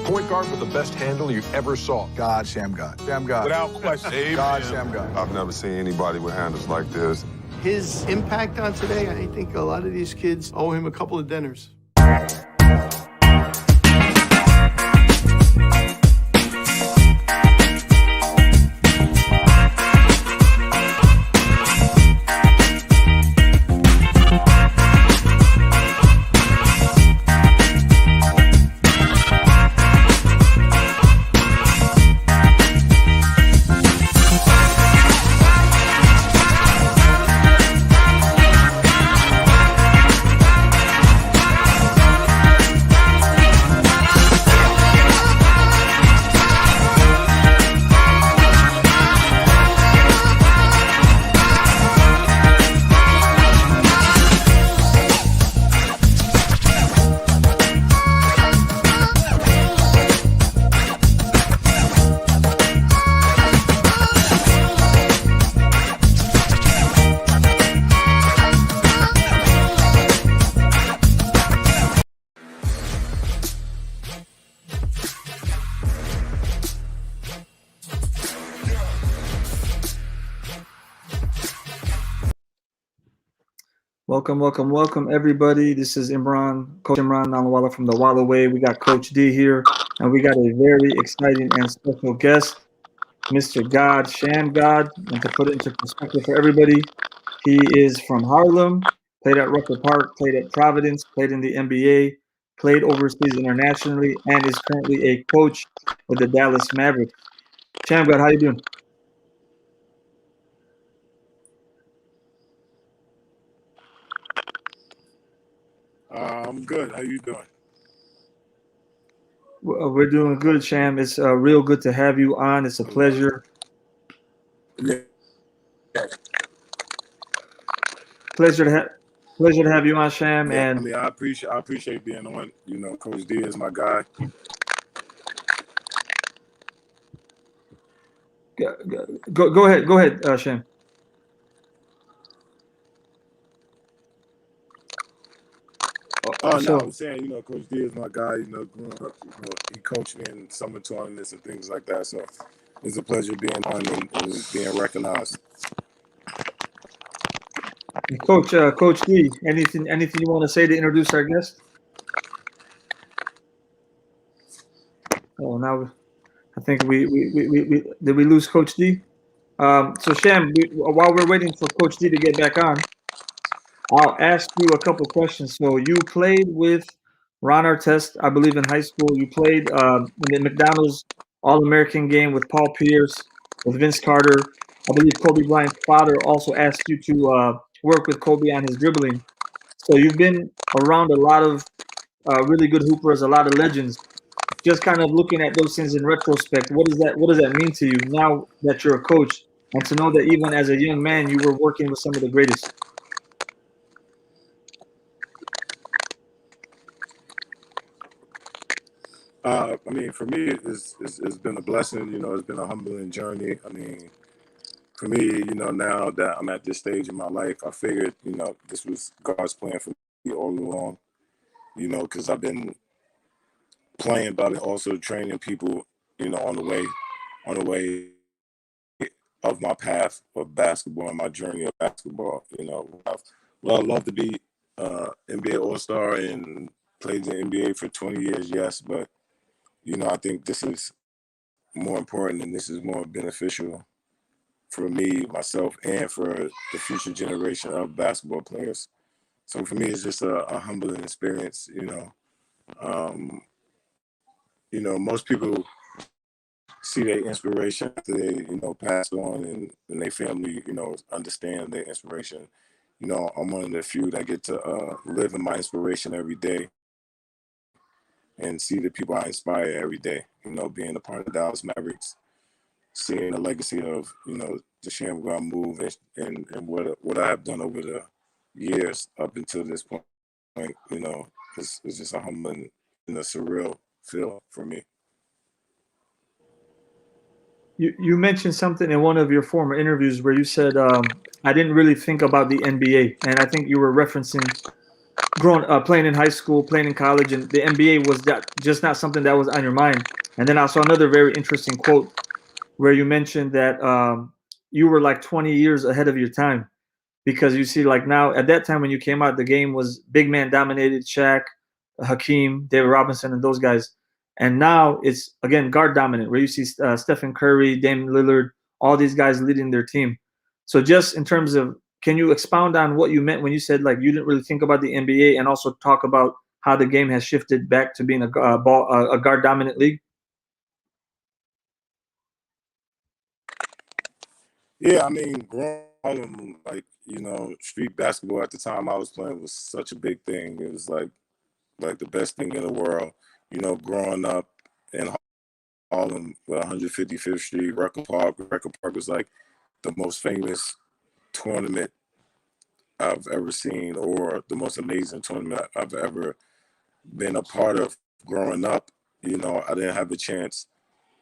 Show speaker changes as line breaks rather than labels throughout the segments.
Point guard with the best handle you ever saw.
God Shammgod. Shammgod.
Without question.
God Shammgod.
I've never seen anybody with handles like this.
His impact on today, I think a lot of these kids owe him a couple of dinners.
Welcome, everybody. This is Coach Imran from the Walla Way. We got Coach D here, and we got a very exciting and special guest, Mr. God Shammgod. And to put it into perspective for everybody, he is from Harlem, played at Rucker Park, played at Providence, played in the NBA, played overseas internationally, and is currently a coach with the Dallas Mavericks. Shammgod, how you doing?
I'm good. How you doing?
We're doing good, Sham. It's real good to have you on. It's a pleasure.
Yeah.
Pleasure to have you on, Sham.
Yeah,
and
I mean, I appreciate being on. You know, Coach D is my guy.
Go ahead, Sham.
Oh, no, I was saying, you know, Coach D is my guy. You know, growing up, you know, he coached me in summer tournaments and things like that. So it's a pleasure being on and being recognized.
Coach D, anything you want to say to introduce our guest? Oh, now I think we did we lose Coach D? So Sham, while we're waiting for Coach D to get back on, I'll ask you a couple questions. So you played with Ron Artest, I believe, in high school. You played in the McDonald's All-American game with Paul Pierce, with Vince Carter. I believe Kobe Bryant's father also asked you to work with Kobe on his dribbling. So you've been around a lot of really good hoopers, a lot of legends. Just kind of looking at those things in retrospect, what does that mean to you now that you're a coach, and to know that even as a young man you were working with some of the greatest?
I mean, for me, it's been a blessing. You know, it's been a humbling journey. I mean, for me, you know, now that I'm at this stage in my life, I figured, you know, this was God's plan for me all along. You know, because I've been playing, but also training people, you know, on the way of my path of basketball and my journey of basketball. You know, I'd love to be NBA All-Star and played in the NBA for 20 years, yes, but you know, I think this is more important and this is more beneficial for me, myself, and for the future generation of basketball players. So for me, it's just a humbling experience, you know. You know, most people see their inspiration after they, you know, pass on and their family, you know, understand their inspiration. You know, I'm one of the few that get to live in my inspiration every day and see the people I inspire every day. You know, being a part of the Dallas Mavericks, seeing the legacy of, you know, the Shammgod move and what I have done over the years up until this point, you know, it's just a humbling and a surreal feel for me.
You mentioned something in one of your former interviews where you said, I didn't really think about the NBA. And I think you were referencing playing in high school, playing in college, and the NBA was just not something that was on your mind. And then I saw another very interesting quote where you mentioned that you were like 20 years ahead of your time because you see, like now at that time when you came out, the game was big man dominated, Shaq, Hakeem, David Robinson, and those guys. And now it's again guard dominant, where you see Stephen Curry, Dame Lillard, all these guys leading their team. So just in terms of, can you expound on what you meant when you said like you didn't really think about the NBA, and also talk about how the game has shifted back to being a guard dominant league?
Yeah, I mean, growing up, like, you know, street basketball at the time I was playing was such a big thing. It was like the best thing in the world. You know, growing up in Harlem, 155th Street, Record Park. Record Park was like the most famous tournament I've ever seen, or the most amazing tournament I've ever been a part of growing up. You know, I didn't have a chance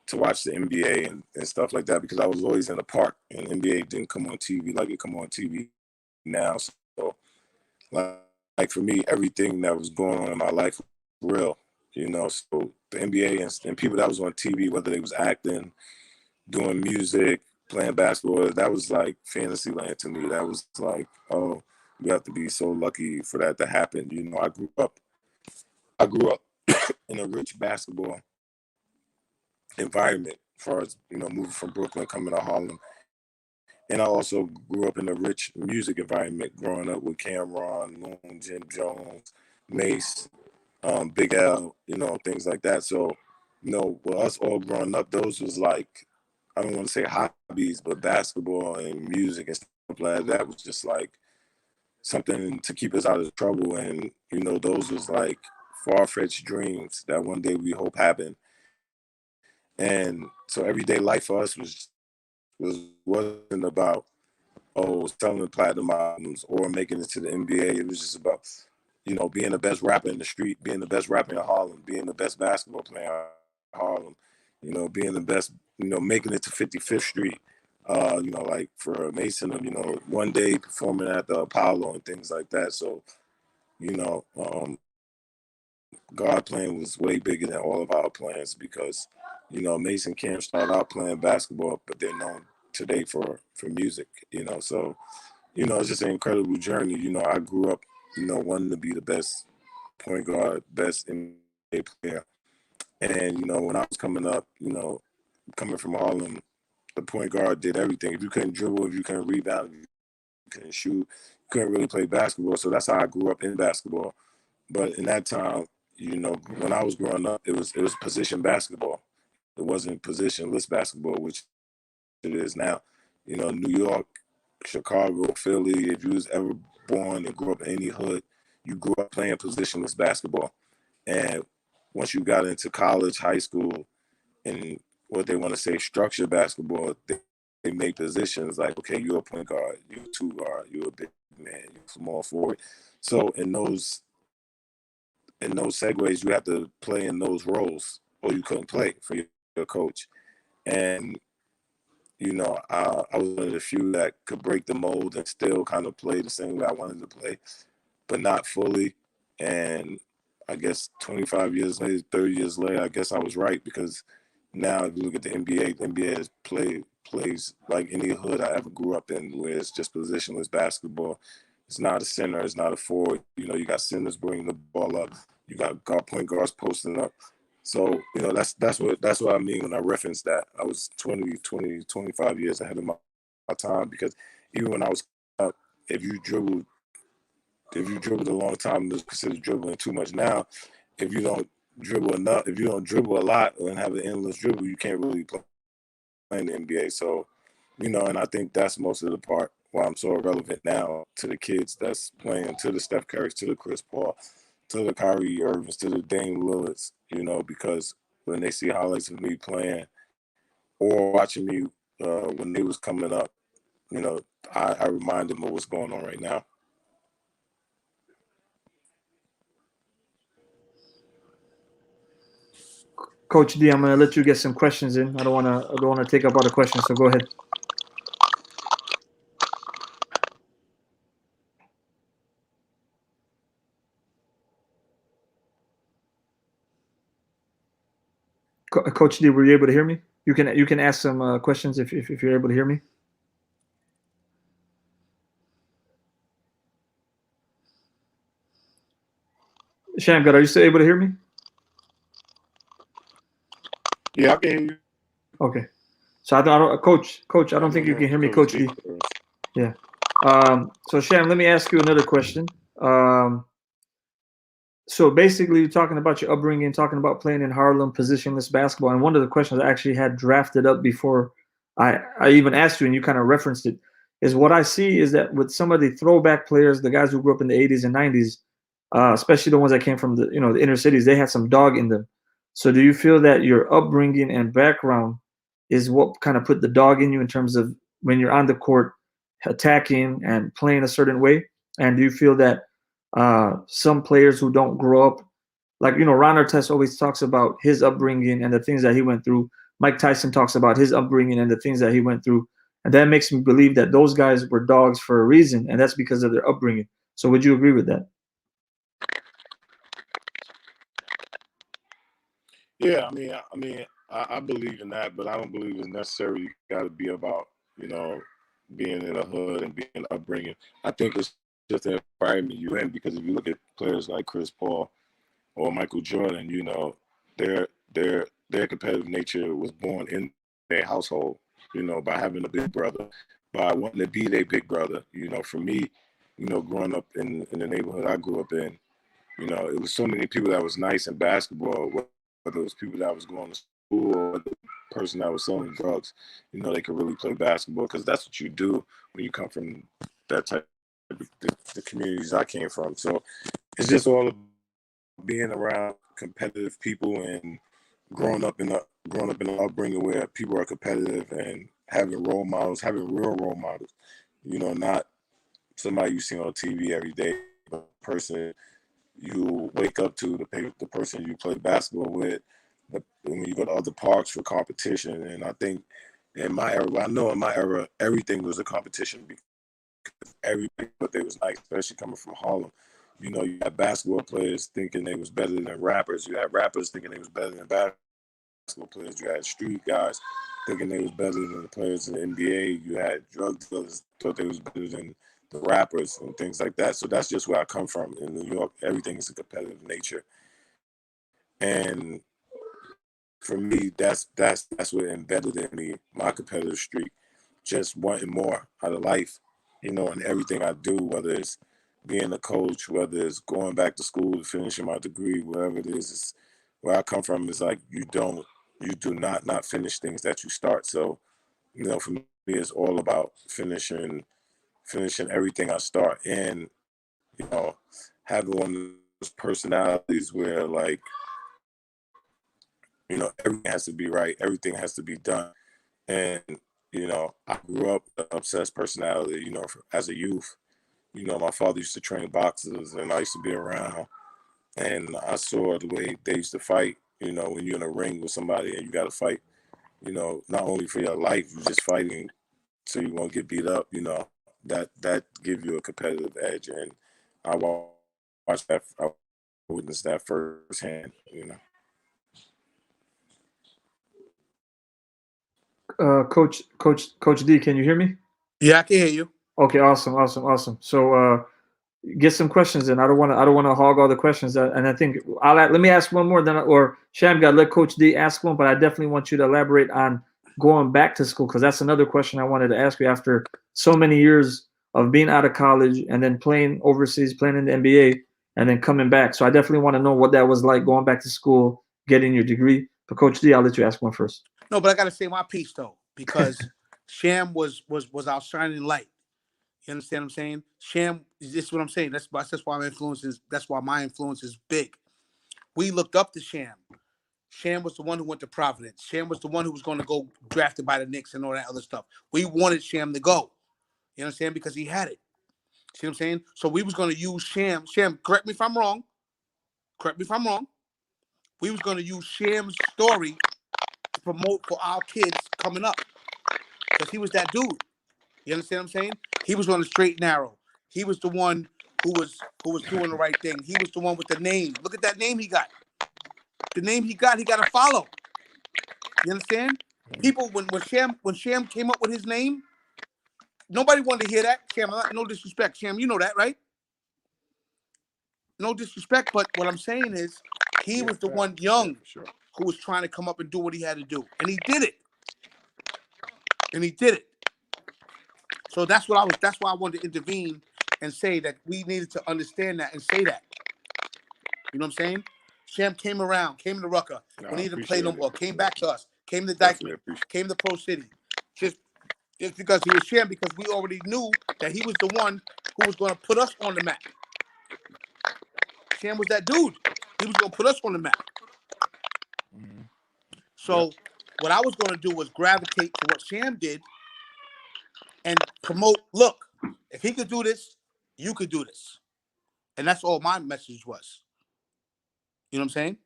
to watch the NBA and stuff like that because I was always in the park, and NBA didn't come on TV like it come on TV now. So like for me, everything that was going on in my life was real, you know. So the NBA and people that was on TV, whether they was acting, doing music, playing basketball, that was like fantasy land to me. That was like, oh, you have to be so lucky for that to happen. You know, I grew up in a rich basketball environment as far as, you know, moving from Brooklyn, coming to Harlem. And I also grew up in a rich music environment, growing up with Cameron, Moon, Jim Jones, Mace, Big L, you know, things like that. So, you know, with us all growing up, those was like, I don't want to say hobbies, but basketball and music and stuff like that was just like something to keep us out of trouble. And, you know, those was like far-fetched dreams that one day we hope happen. And so everyday life for us wasn't about, oh, selling platinum albums or making it to the NBA. It was just about, you know, being the best rapper in the street, being the best rapper in Harlem, being the best basketball player in Harlem, you know, being the best, you know, making it to 55th Street, you know, like for Mason, you know, one day performing at the Apollo and things like that. So, you know, God plan was way bigger than all of our plans because, you know, Mason Cam started out playing basketball, but they're known today for music, you know. So, you know, it's just an incredible journey. You know, I grew up, you know, wanting to be the best point guard, best NBA player. And, you know, when I was coming up, you know, coming from Harlem, the point guard did everything. If you couldn't dribble, if you couldn't rebound, if you couldn't shoot, you couldn't really play basketball. So that's how I grew up in basketball. But in that time, you know, when I was growing up, it was position basketball. It wasn't positionless basketball, which it is now. You know, New York, Chicago, Philly, if you was ever born and grew up in any hood, you grew up playing positionless basketball. And once you got into college, high school, and what they want to say structured basketball, they make positions like, okay, you're a point guard, you're a two guard, you're a big man, you're a small forward. So in those segues, you have to play in those roles, or you couldn't play for your coach. And you know, I was one of the few that could break the mold and still kind of play the same way I wanted to play, but not fully. And I guess 25 years later, 30 years later, I guess I was right because now if you look at the NBA has plays like any hood I ever grew up in, where it's just positionless basketball. It's not a center, it's not a forward. You know, you got centers bringing the ball up, you got point guards posting up. So, you know, that's what I mean when I reference that. I was 25 years ahead of my time because even when I was up, if you dribbled a long time, it's considered dribbling too much. Now, if you don't dribble enough, if you don't dribble a lot and have an endless dribble, you can't really play in the NBA. So, you know, and I think that's most of the part why I'm so relevant now to the kids that's playing, to the Steph Currys, to the Chris Paul, to the Kyrie Irvings, to the Dame Lillards, you know, because when they see highlights of me playing or watching me when they was coming up, you know, I remind them of what's going on right now.
Coach D, I'm gonna let you get some questions in. I don't wanna take up all the questions, so go ahead. Coach D, were you able to hear me? You can ask some questions if you're able to hear me. Shammgod, are you still able to hear me?
Yeah, I can hear you.
Okay. So I don't, Coach, I don't think you can hear me, Coach D. Yeah. So Sham, let me ask you another question. So basically, you're talking about your upbringing, talking about playing in Harlem, positionless basketball, and one of the questions I actually had drafted up before I even asked you, and you kind of referenced it, is what I see is that with some of the throwback players, the guys who grew up in the 80s and 90s, especially the ones that came from the inner cities, they had some dog in them. So do you feel that your upbringing and background is what kind of put the dog in you in terms of when you're on the court attacking and playing a certain way? And do you feel that some players who don't grow up, like, Ron Artest always talks about his upbringing and the things that he went through. Mike Tyson talks about his upbringing and the things that he went through. And that makes me believe that those guys were dogs for a reason, and that's because of their upbringing. So would you agree with that?
Yeah, I believe in that, but I don't believe it's necessarily got to be about being in a hood and being upbringing. I think it's just the environment you're in, because if you look at players like Chris Paul or Michael Jordan, their competitive nature was born in their household, by having a big brother, by wanting to be their big brother. For me, growing up in the neighborhood I grew up in, it was so many people that was nice in basketball, whether it was people that was going to school or the person that was selling drugs, they could really play basketball, because that's what you do when you come from that type of the communities I came from. So it's just all about being around competitive people and growing up in an upbringing where people are competitive and having role models, having real role models. Not somebody you see on TV every day, but a person you wake up to, the person you play basketball with, when you go to other parks for competition. And I think in my era, everything was a competition, because everybody thought they was nice, especially coming from Harlem. You had basketball players thinking they was better than rappers. You had rappers thinking they was better than basketball players. You had street guys thinking they was better than the players in the NBA. You had drug dealers thought they was better than the rappers and things like that. So that's just where I come from. In New York, everything is a competitive nature. And for me, that's what embedded in me, my competitive streak, just wanting more out of life, and everything I do, whether it's being a coach, whether it's going back to school, finishing my degree, whatever it is. It's, where I come from is like, you do not finish things that you start. So, for me, it's all about finishing everything I start, and having one of those personalities where, like, everything has to be right, everything has to be done. And, I grew up with an obsessed personality, as a youth. My father used to train boxers, and I used to be around, and I saw the way they used to fight, when you're in a ring with somebody and you got to fight, not only for your life, you're just fighting so you won't get beat up, that give you a competitive edge. And I watched that, I witnessed that firsthand.
Coach D, can you hear me?
Yeah, I can hear you.
Okay, awesome. So get some questions in. I don't want to hog all the questions. And I think let me ask one more. Or Shammgod, let Coach D ask one. But I definitely want you to elaborate on going back to school, because that's another question I wanted to ask you after so many years of being out of college and then playing overseas, playing in the NBA, and then coming back. So I definitely want to know what that was like, going back to school, getting your degree. But Coach D, I'll let you ask one first.
No, but I got to say my piece though, because Sham was our shining light. You understand what I'm saying? Sham, this is what I'm saying. That's why my influence is big. We looked up to Sham. Sham was the one who went to Providence. Sham was the one who was going to go drafted by the Knicks and all that other stuff. We wanted Sham to go. You understand? Because he had it. See what I'm saying? So we was going to use Sham. Sham, correct me if I'm wrong. We was going to use Sham's story to promote for our kids coming up, because he was that dude. You understand what I'm saying? He was on the straight and narrow. He was the one who was doing the right thing. He was the one with the name. Look at that name he got. The name he got to follow. You understand? People, when Sham came up with his name, nobody wanted to hear that. Sham, no disrespect. Sham, you know that, right? No disrespect, but what I'm saying is he was the one young who was trying to come up and do what he had to do. And he did it. So that's why I wanted to intervene and say that we needed to understand that and say that. You know what I'm saying? Sham came around, came to Rucker, when he didn't play no more, came back to us, came to Dykeman, came to Pro City. Just because he was Sham, because we already knew that he was the one who was going to put us on the map. Sham was that dude. He was going to put us on the map. So what I was going to do was gravitate to what Sham did and promote, look, if he could do this, you could do this. And that's all my message was. You know what I'm saying?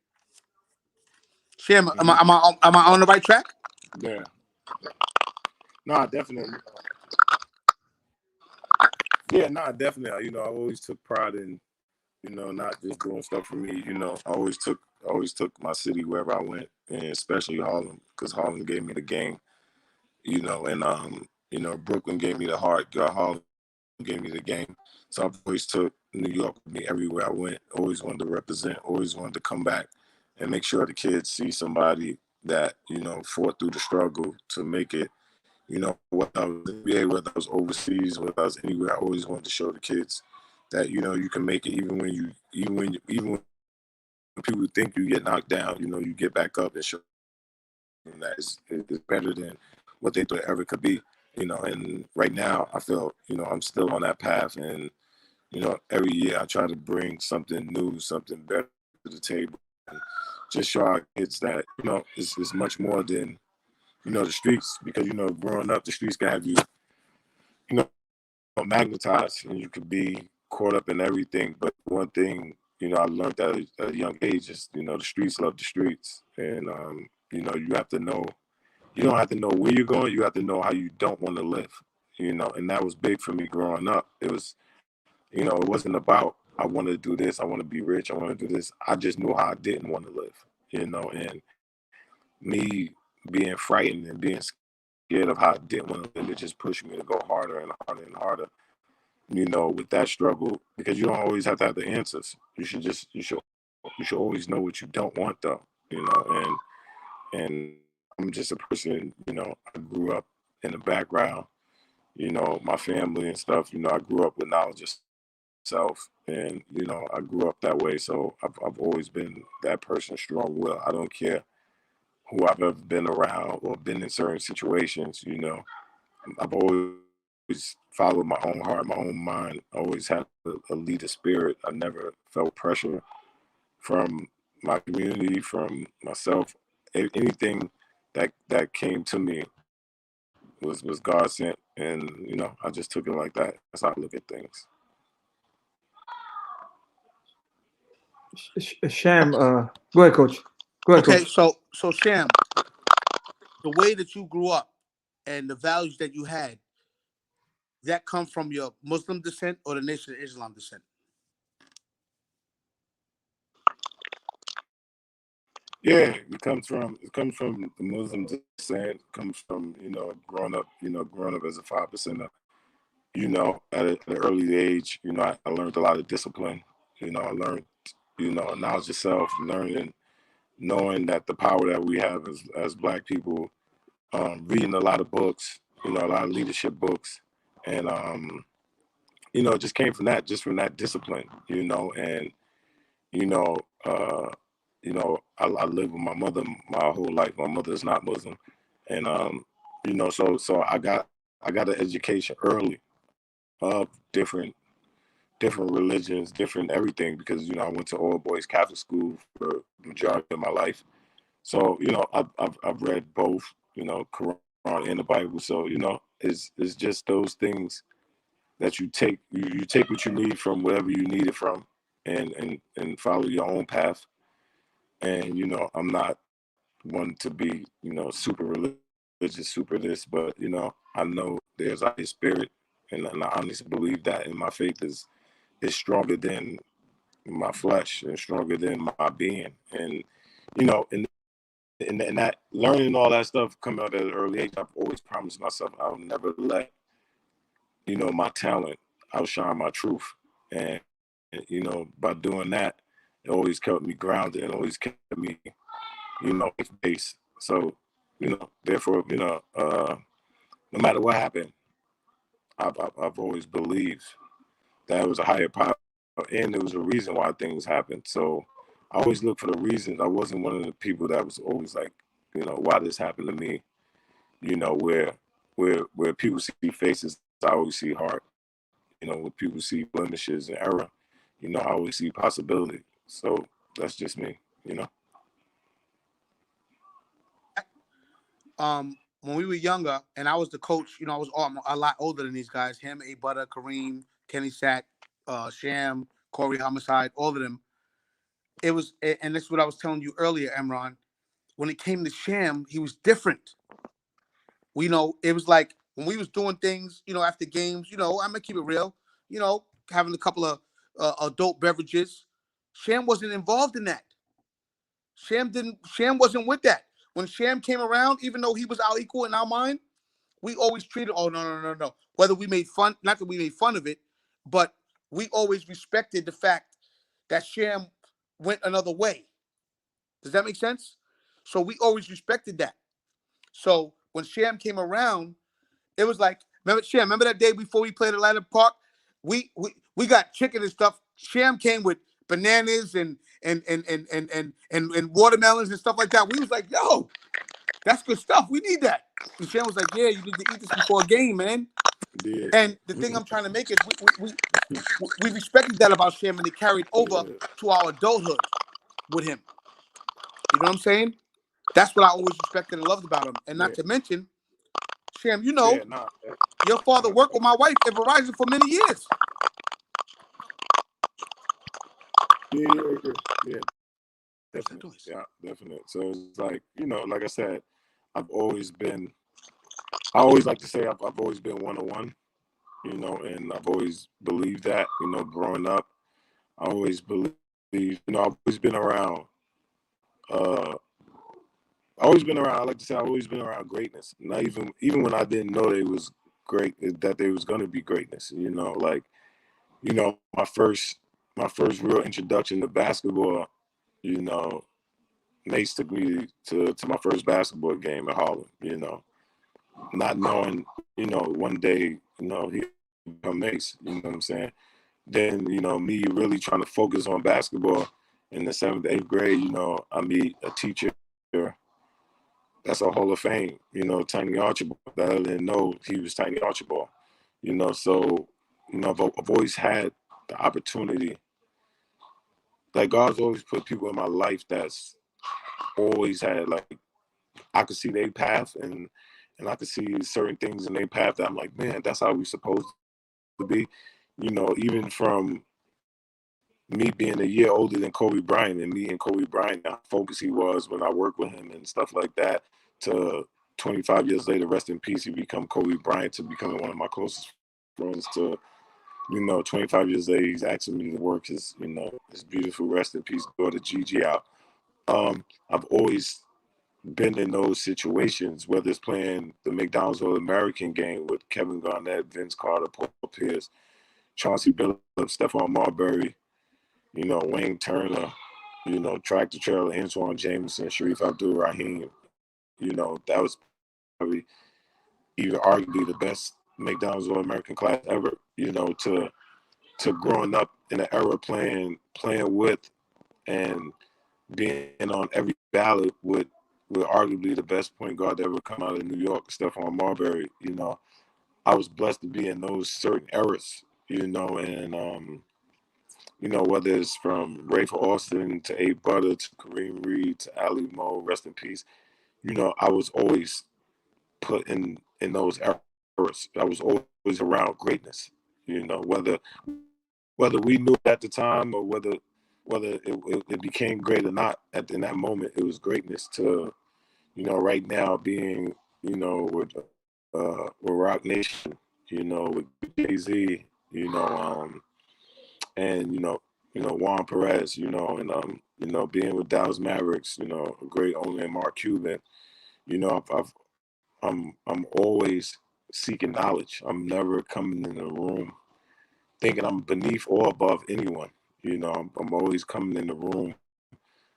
Sham, am I on the right track?
Yeah. No, definitely. Yeah, no, definitely. You know, I always took pride in, you know, not just doing stuff for me. You know, I always took my city wherever I went, and especially Harlem, because Harlem gave me the game. You know, and you know, Brooklyn gave me the heart. Harlem gave me the game. So I've always took New York with me everywhere I went. Always wanted to represent. Always wanted to come back and make sure the kids see somebody that, you know, fought through the struggle to make it. You know, whether I was in the NBA, whether I was overseas, whether I was anywhere, I always wanted to show the kids that, you know, you can make it even when people think you get knocked down. You know, you get back up and show them that it's better than what they thought it ever could be. You know, and right now I feel, you know, I'm still on that path, and you know, every year I try to bring something new, something better to the table, and just show our kids that, you know, it's much more than, you know, the streets, because, you know, growing up, the streets can have you, you know, magnetized, and you could be caught up in everything. But one thing, you know, I learned at a young age is, you know, the streets love the streets. And, you know, you have to know, you don't have to know where you're going. You have to know how you don't want to live, you know, and that was big for me growing up. It was, you know, it wasn't about, I want to do this, I want to be rich, I want to do this. I just knew how I didn't want to live, you know, and me being frightened and being scared of how I didn't want to live, it just pushed me to go harder and harder and harder, you know, with that struggle, because you don't always have to have the answers. You should always know what you don't want, though, you know, and I'm just a person, you know, I grew up in the background, you know, my family and stuff, you know, I grew up with knowledge of self, and, you know, I grew up that way. So I've always been that person, strong will. I don't care who I've ever been around or been in certain situations, you know. I've always followed my own heart, my own mind. I always had a leader spirit. I never felt pressure from my community, from myself. Anything that came to me was God sent, and, you know, I just took it like that. That's how I look at things.
Sham, go ahead, coach. Go ahead,
Okay,
coach.
so Sham, the way that you grew up and the values that you had, that come from your Muslim descent or the Nation of Islam descent?
Yeah, it comes from the Muslim descent. Comes from, you know, growing up as a 5%. You know, at an early age, you know, I learned a lot of discipline. You know, I learned, you know, knowledge of self, knowing that the power that we have as Black people, reading a lot of books, you know, a lot of leadership books, and you know, it just came from that, just from that discipline, you know, and you know, I lived with my mother my whole life. My mother is not Muslim, and you know, so I got an education early of different religions, different everything, because, you know, I went to all boys Catholic school for the majority of my life. So, you know, I've read both, you know, Quran and the Bible. So, you know, it's just those things that you take what you need from wherever you need it from, and follow your own path. And, you know, I'm not one to be, you know, super religious, super this, but, you know, I know there's a higher spirit, and I honestly believe that, and my faith is stronger than my flesh and stronger than my being. And, you know, in and that learning all that stuff coming out at an early age, I've always promised myself I'll never let, you know, my talent outshine my truth. And, you know, by doing that, it always kept me grounded and always kept me, you know, based. So, you know, therefore, you know, no matter what happened, I've always believed that it was a higher power and there was a reason why things happened. So I always look for the reasons. I wasn't one of the people that was always like, you know, why this happened to me. You know, where people see faces, I always see heart. You know, when people see blemishes and error, you know, I always see possibility. So that's just me, you know.
When we were younger, and I was the coach, you know, I was a lot older than these guys. Him, A. Butter, Kareem, Kenny Sack, Sham, Corey Homicide, all of them. It was, and this is what I was telling you earlier, Imran. When it came to Sham, he was different. We know it was like when we was doing things, you know, after games, you know, I'm gonna keep it real, you know, having a couple of adult beverages. Sham wasn't involved in that. Sham wasn't with that. When Sham came around, even though he was our equal in our mind, we always treated, oh no. Whether we made fun, not that we made fun of it, but we always respected the fact that Sham went another way. Does that make sense? So we always respected that. So when Sham came around, it was like, remember Sham, remember that day before we played Atlanta Park? We got chicken and stuff. Sham came with bananas and watermelons and stuff like that. We was like, yo, that's good stuff. We need that. And Sham was like, yeah, you need to eat this before a game, man.
Yeah.
And the thing I'm trying to make is we respected that about Sham, and it carried over to our adulthood with him. You know what I'm saying? That's what I always respected and loved about him. And not to mention, Sham, you know, your father worked with my wife at Verizon for many years.
Yeah. Definitely. Yeah, definitely. So it's like, you know, like I said, I always like to say I've always been one-on-one, you know, and I've always believed that, you know, growing up. I always believe, you know, I've always been around, I like to say I've always been around greatness. Not even when I didn't know they was great, that they was gonna be greatness, you know, like, you know, my first real introduction to basketball, you know, Mace took me to my first basketball game at Harlem, you know, not knowing, you know, one day, you know, he become Mace, you know what I'm saying? Then, you know, me really trying to focus on basketball in the 7th, 8th grade, you know, I meet a teacher that's a Hall of Fame, you know, Tiny Archibald, that I didn't know he was Tiny Archibald, you know, so, you know, I've always had the opportunity, like God's always put people in my life that's always had, like, I could see their path and I could see certain things in their path that I'm like, man, that's how we supposed to be. You know, even from me being a year older than Kobe Bryant and me and Kobe Bryant, how focused he was when I worked with him and stuff like that, to 25 years later, rest in peace, he become Kobe Bryant, to becoming one of my closest friends, to, you know, 25 years later, he's asking me to work his, you know, his beautiful rest in peace daughter Gigi out. I've always been in those situations, whether it's playing the McDonald's All-American game with Kevin Garnett, Vince Carter, Paul Pierce, Chauncey Billups, Stephon Marbury, you know, Wayne Turner, you know, Tractor Trailer, Antoine Jameson, Sharif Abdul-Rahim. You know, that was probably even arguably the best McDonald's All-American class ever, you know, to growing up in an era playing with and being on every ballot with arguably the best point guard to ever come out of New York, Stephon Marbury. You know, I was blessed to be in those certain eras, you know, and you know, whether it's from Rafe Austin to A. Butter to Kareem Reed to Ali Mo, rest in peace. You know, I was always put in those eras. I was always around greatness. You know, whether we knew at the time or whether it became great or not in that moment, it was greatness. To, you know, right now being, you know, with Rock Nation, you know, with Jay-Z, you know, and you know, Juan Perez, and being with Dallas Mavericks, a great owner, Mark Cuban. I'm always seeking knowledge. I'm never coming in a room thinking I'm beneath or above anyone. I'm always coming in the room,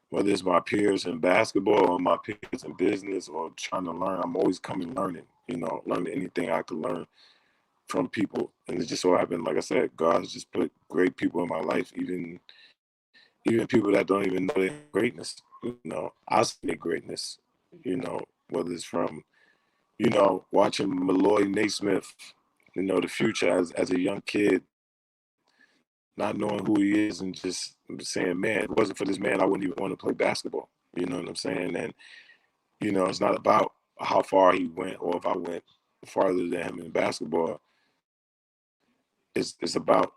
whether it's my peers in basketball or my peers in business or trying to learn. I'm always coming learning, learning anything I could learn from people. And it just so happened, like I said, God has just put great people in my life, even people that don't even know their greatness. I see their greatness, whether it's from, watching Malloy Naismith, the future as a young kid, not knowing who he is and just saying, man, if it wasn't for this man, I wouldn't even want to play basketball. You know what I'm saying? And, it's not about how far he went or if I went farther than him in basketball. It's about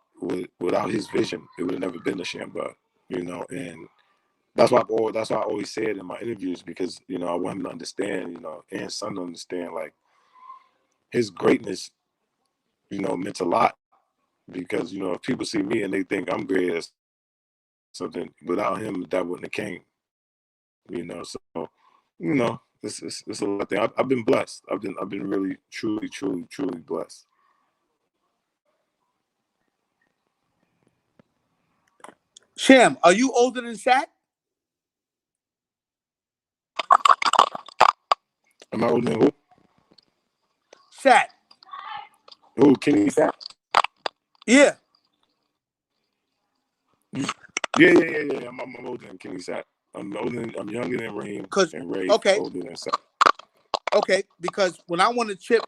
without his vision, it would have never been a Shammgod, and that's why I always say it in my interviews because, I want him to understand, and son to understand, like, his greatness, meant a lot because, if people see me and they think I'm great at something, without him, that wouldn't have came, so, it's a lot of things. I've been blessed. I've been really, truly, truly, truly blessed.
Sham, are you older than Sat?
Am I older than who?
Sat.
Who, Kenny Sat?
Yeah.
Yeah. I'm older than Kenny Sat. I'm younger than Reem and Ray.
Okay.
Older than Sat.
Okay, because when I won the chip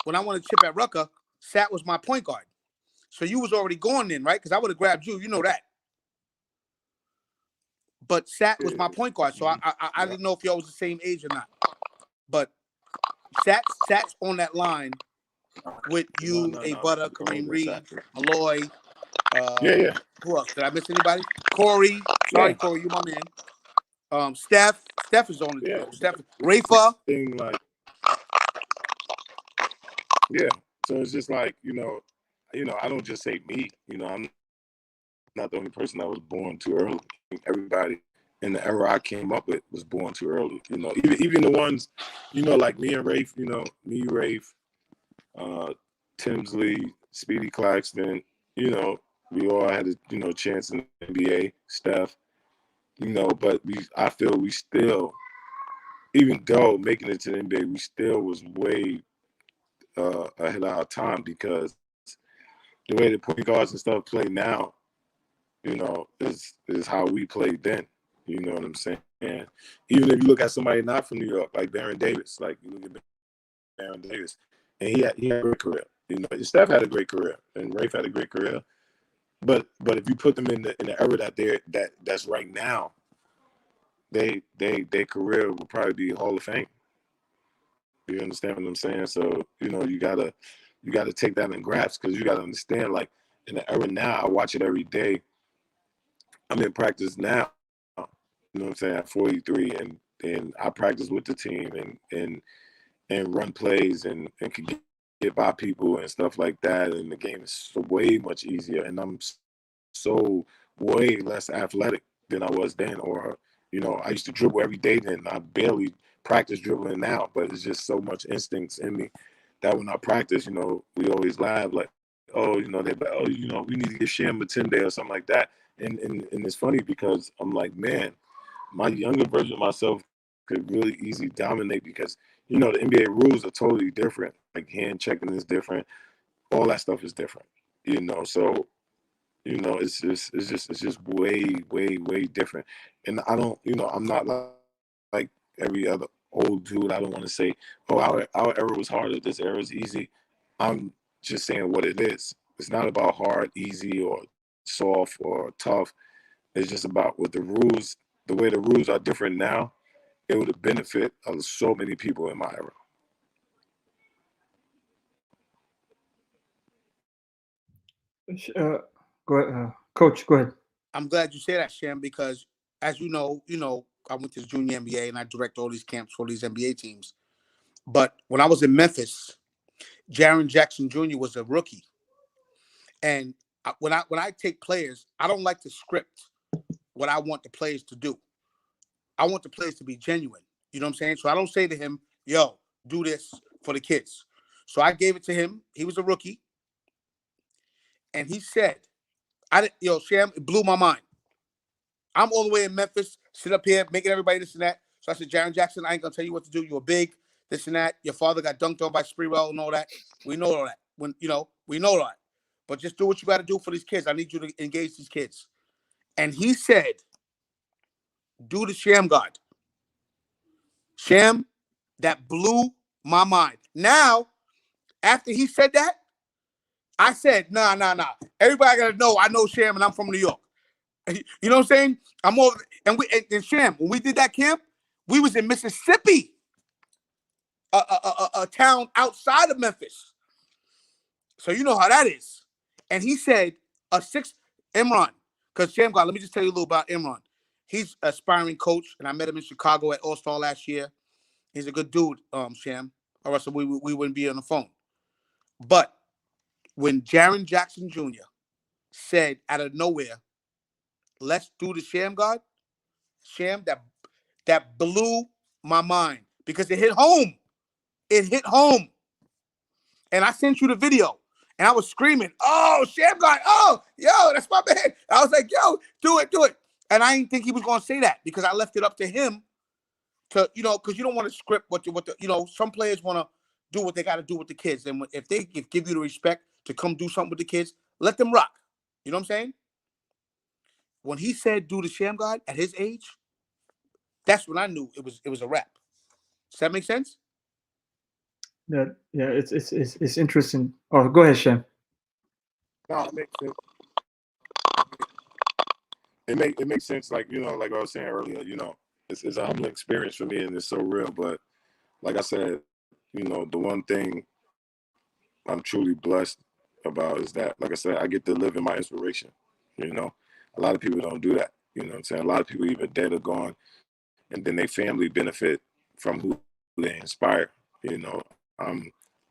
at Rucker, Sat was my point guard. So you was already going then, right? Because I would have grabbed you. You know that. But Sat was my point guard, so I didn't know if y'all was the same age or not. But Sat's on that line with you, A Butter, Kareem Reed, Malloy.
Yeah.
Who else? Did I miss anybody? Corey. Sorry, Corey, you my man. Steph. Steph is on it. Steph. Rafa.
Thing like, yeah. So it's just like, I don't just say me. I'm not the only person that was born too early. Everybody in the era I came up with was born too early. Even the ones, like me and Rafe, Rafe, Timsley, Speedy Claxton, we all had a, chance in the NBA, Steph, but I feel we still, even though making it to the NBA, we still was way ahead of our time because the way the point guards and stuff play now, is how we played then. You know what I'm saying? And even if you look at somebody not from New York, like Baron Davis, like you look at Baron Davis, and he had a great career. Steph had a great career, and Rafe had a great career. But if you put them in the era that's right now, their career will probably be Hall of Fame. You understand what I'm saying? So you gotta take that in grasp because you gotta understand, like, in the era now, I watch it every day. I'm in practice now. You know what I'm saying? At 43, and I practice with the team and run plays and can get by people and stuff like that. And the game is so way much easier, and I'm so way less athletic than I was then. Or I used to dribble every day then. I barely practice dribbling now, but it's just so much instincts in me that when I practice, we always laugh like, oh, they're like, oh, we need to give Sham a 10-day or something like that. And it's funny because I'm like, man, my younger version of myself could really easily dominate because, the NBA rules are totally different. Like hand checking is different. All that stuff is different, so, it's just way, way, way different. And I don't, I'm not like every other old dude. I don't want to say, oh, our era was harder. This era is easy. I'm just saying what it is. It's not about hard, easy, or soft or tough. It's just about what the rules, the way the rules are different now, it would have benefit so many people in my era.
Go ahead, Coach. Go ahead.
I'm glad you say that, Sham, because as you know, I went to the junior NBA and I direct all these camps for these NBA teams. But when I was in Memphis, Jaren Jackson Jr. was a rookie. And when I take players, I don't like to script what I want the players to do. I want the players to be genuine. You know what I'm saying? So I don't say to him, yo, do this for the kids. So I gave it to him. He was a rookie. And he said, Sham, it blew my mind. I'm all the way in Memphis, sit up here, making everybody this and that. So I said, Jaren Jackson, I ain't going to tell you what to do. You're big, this and that. Your father got dunked on by Sprewell and all that. We know all that. We know all that. But just do what you got to do for these kids. I need you to engage these kids. And he said, do the Shammgod. Sham, that blew my mind. Now, after he said that, I said, nah. Everybody got to know I know Sham and I'm from New York. You know what I'm saying? I'm over, and Sham, when we did that camp, we was in Mississippi, a town outside of Memphis. So you know how that is. And he said Imran, because Shammgod, let me just tell you a little about Imran. He's an aspiring coach, and I met him in Chicago at All-Star last year. He's a good dude, Sham. Or else we wouldn't be on the phone. But when Jaren Jackson Jr. said out of nowhere, let's do the Shammgod, Sham, that blew my mind because it hit home. It hit home. And I sent you the video. And I was screaming, oh, Shammgod, oh, yo, that's my man. I was like, yo, do it. And I didn't think he was going to say that because I left it up to him to, because you don't want to script what some players want to do what they got to do with the kids. And if they give you the respect to come do something with the kids, let them rock. You know what I'm saying? When he said do the Shammgod at his age, that's when I knew it was a wrap. Does that make sense?
Yeah, it's interesting. Oh, go ahead, Sham.
No, it makes sense. It makes sense. Like like I was saying earlier, it's a humbling experience for me, and it's so real. But like I said, the one thing I'm truly blessed about is that, like I said, I get to live in my inspiration. A lot of people don't do that. You know what I'm saying? A lot of people either dead or gone, and then their family benefit from who they inspire.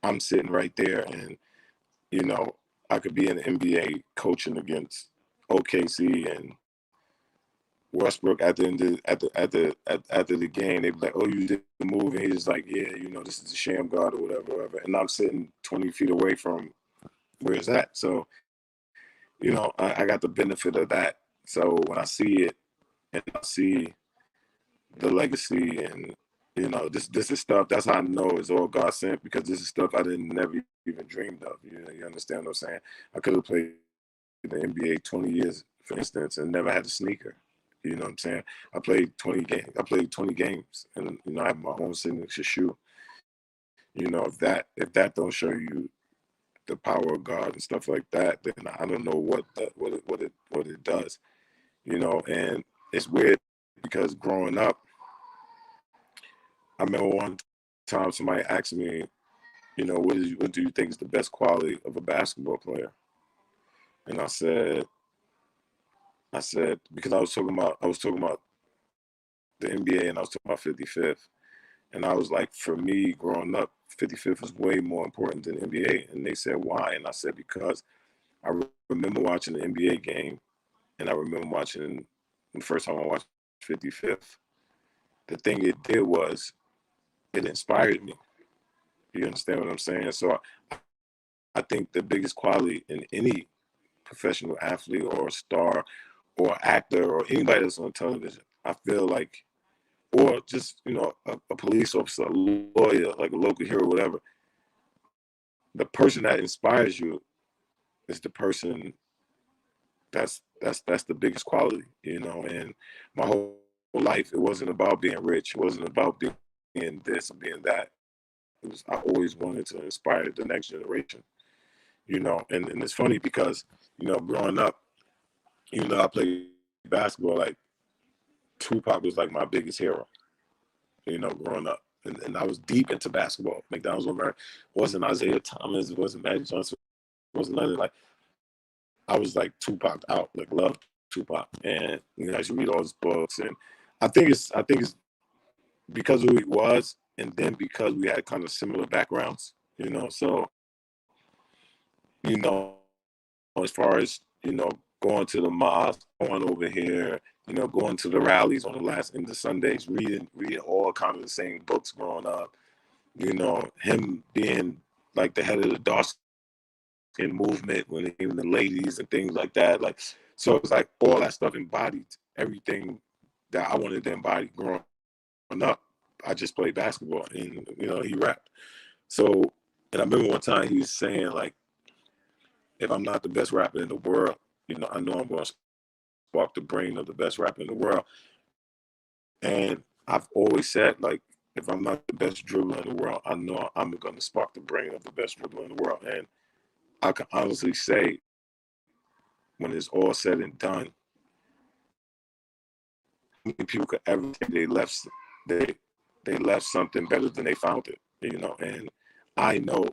I'm sitting right there, and I could be in the NBA coaching against OKC and Westbrook at the end after the game. They'd be like, "Oh, you did the move," and he's like, "Yeah, this is a Shammgod or whatever." And I'm sitting 20 feet away from where it's at. So, I got the benefit of that. So when I see it and I see the legacy and this is stuff, that's how I know it's all God sent, because this is stuff I didn't never even dreamed of. You understand what I'm saying? I could have played in the NBA 20 years, for instance, and never had a sneaker. You know what I'm saying? I played 20 games, and I have my own signature shoe. If that don't show you the power of God and stuff like that, then I don't know what it does. And it's weird because growing up, I remember one time somebody asked me, what do you think is the best quality of a basketball player? And I said, because I was talking about the NBA, and I was talking about 55th. And I was like, for me, growing up, 55th was way more important than NBA. And they said, why? And I said, because I remember watching the NBA game, and I remember watching the first time I watched 55th. The thing it did was it inspired me. You understand what I'm saying? So I think the biggest quality in any professional athlete or star or actor or anybody that's on television, I feel like, or just, a police officer, a lawyer, like a local hero, whatever, the person that inspires you is the person that's the biggest quality, and my whole life, it wasn't about being rich. It wasn't about being this or being that. I always wanted to inspire the next generation, and it's funny because, growing up, I played basketball, like Tupac was like my biggest hero, growing up. And I was deep into basketball. McDonald's wasn't Isaiah Thomas, it wasn't Magic Johnson, it wasn't nothing. Like, I was like Tupac out, like loved Tupac. And I should read all his books. And I think it's because of who he was, and then because we had kind of similar backgrounds, so as far as, going to the mosque, going over here, going to the rallies on the Sundays, reading all kind of the same books growing up. Him being like the head of the dark skin movement when it came to ladies and things like that. Like, so it's like all that stuff embodied everything that I wanted to embody growing up. I just played basketball and, he rapped. So, and I remember one time he was saying, like, if I'm not the best rapper in the world, I know I'm going to spark the brain of the best rapper in the world. And I've always said, like, if I'm not the best dribbler in the world, I know I'm going to spark the brain of the best dribbler in the world. And I can honestly say, when it's all said and done, how many people could ever say they left something better than they found it, And I know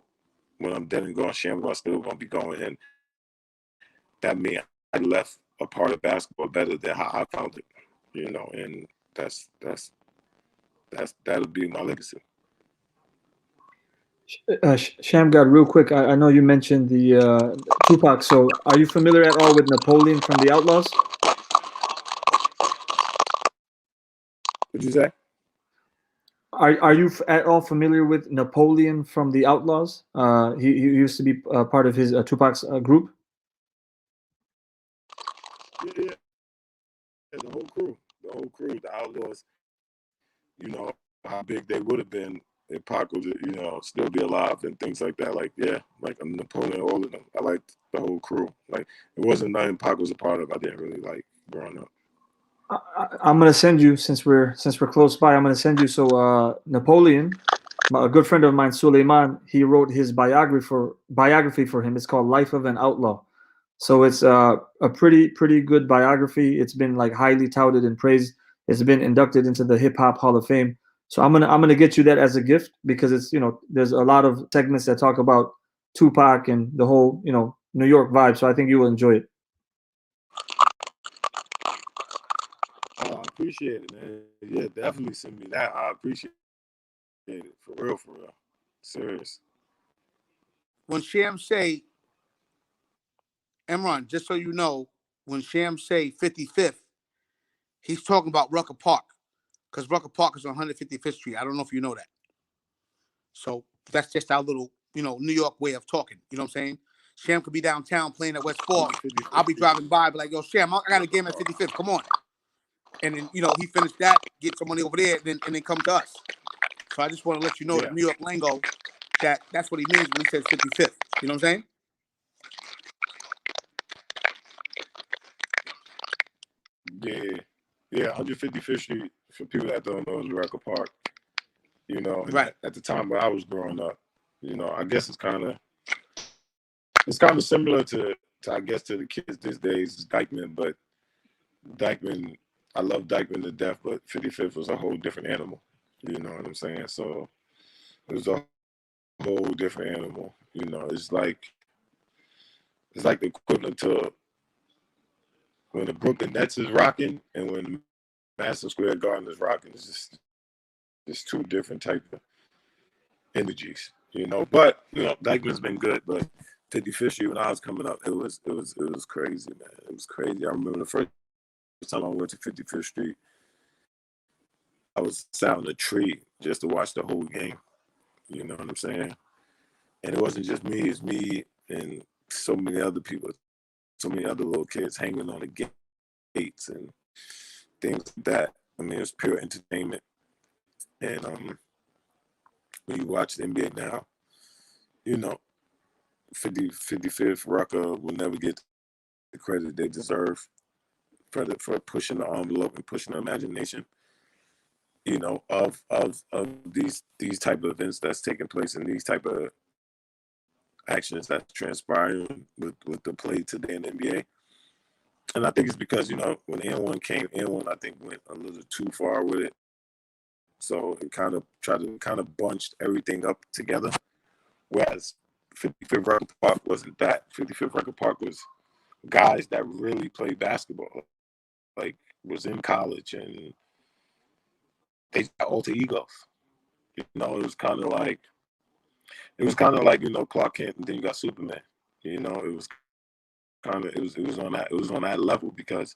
when I'm dead and gone, Shammgod still going to be going, and that means I left a part of basketball better than how I found it, And that'll be my legacy.
Shammgod, real quick, I know you mentioned the Tupac. So, are you familiar at all with Napoleon from the Outlaws?
What'd you say?
Are you at all familiar with Napoleon from the Outlaws? He used to be part of his Tupac's group.
Yeah, the whole crew, the Outlaws. How big they would have been if Pac was, still be alive and things like that. Like, yeah, like Napoleon, all of them. I liked the whole crew. Like, it wasn't nothing Pac was a part of I didn't really like growing up.
I'm gonna send you, since we're close by. I'm gonna send you. So Napoleon, a good friend of mine, Suleiman, he wrote his biography for him. It's called Life of an Outlaw. So it's a pretty good biography. It's been like highly touted and praised. It's been inducted into the Hip Hop Hall of Fame. So I'm gonna get you that as a gift, because it's, there's a lot of segments that talk about Tupac and the whole, New York vibe. So I think you will enjoy it.
I appreciate it, man. Yeah, definitely send me that. I appreciate it. For real. Serious.
When Sham say, Imran, just so you know, when Sham say 55th, he's talking about Rucker Park, because Rucker Park is on 155th Street. I don't know if you know that. So that's just our little, New York way of talking. You know what I'm saying? Sham could be downtown playing at West Fork. I'll be driving by, be like, yo, Sham, I got a game at 55th. Come on. And then, he finished that, get some money over there, and then come to us. So I just want to let you know that New York lingo, that's what he means when he says 55th. You know what I'm saying?
Yeah, 155th Street, for people that don't know, is Rucker Park. And
right.
At the time when I was growing up, I guess it's kind of similar to I guess to the kids these days is Dykeman, but Dykeman, I love Dykeman to death, but 55th was a whole different animal. You know what I'm saying? So it was a whole different animal. It's like the equivalent to when the Brooklyn Nets is rocking and when Madison Square Garden is rocking. It's just two different types of energies. But Dykeman's been good, but 55th Street when I was coming up, it was crazy, man. It was crazy. I remember the first time I went to 55th Street, I was sat on a tree just to watch the whole game. You know what I'm saying? And it wasn't just me; it's me and so many other people, so many other little kids hanging on the gates and things like that. I mean, it was pure entertainment. And when you watch the NBA now, 55th Rucker will never get the credit they deserve for pushing the envelope and pushing the imagination, of these type of events that's taking place and these type of actions that's transpiring with the play today in the NBA. And I think it's because, when N1 came, N1 I think went a little too far with it. So it kind of tried to bunched everything up together. Whereas 55th Rucker Park wasn't that. 55th Rucker Park was guys that really played basketball, like was in college, and they got alter egos. It was kind of like Clark Kent, and then you got Superman. It was kind of it was on that level because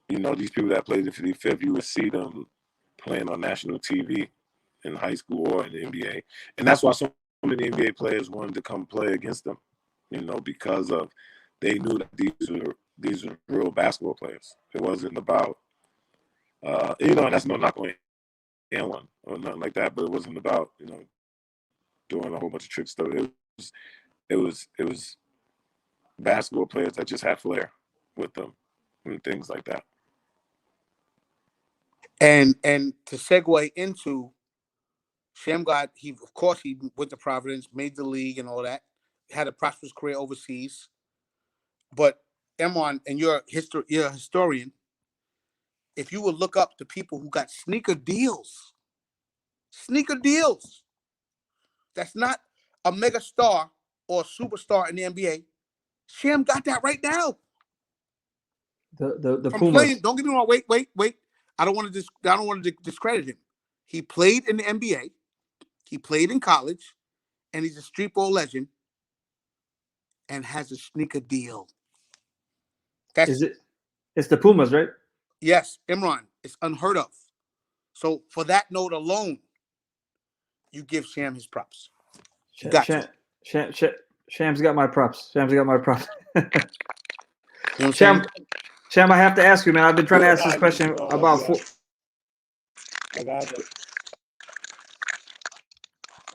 these people that played the 55th, you would see them playing on national TV in high school or in the NBA, and that's why so many NBA players wanted to come play against them, because of they knew that these were real basketball players. It wasn't about and that's no knock on anyone or nothing like that, but it wasn't about doing a whole bunch of trick stuff. It was basketball players that just had flair with them and things like that.
And to segue into Shammgod, he went to Providence, made the league and all that, had a prosperous career overseas. But Imran, and you're a historian, if you would look up the people who got sneaker deals, that's not a mega star or a superstar in the NBA. Sham got that right now.
The
From
Pumas.
playing, don't get me wrong. Wait. I don't want to discredit him. He played in the NBA. He played in college, and he's a street ball legend, and has a sneaker deal.
It's the Pumas, right?
Yes, Imran. It's unheard of. So for that note alone, you give Sham his props. You got to.
Sham's got my props. Sham's got my props.
You know what I'm saying?
Sham, I have to ask you, man. I've been trying to ask this question about
I got it.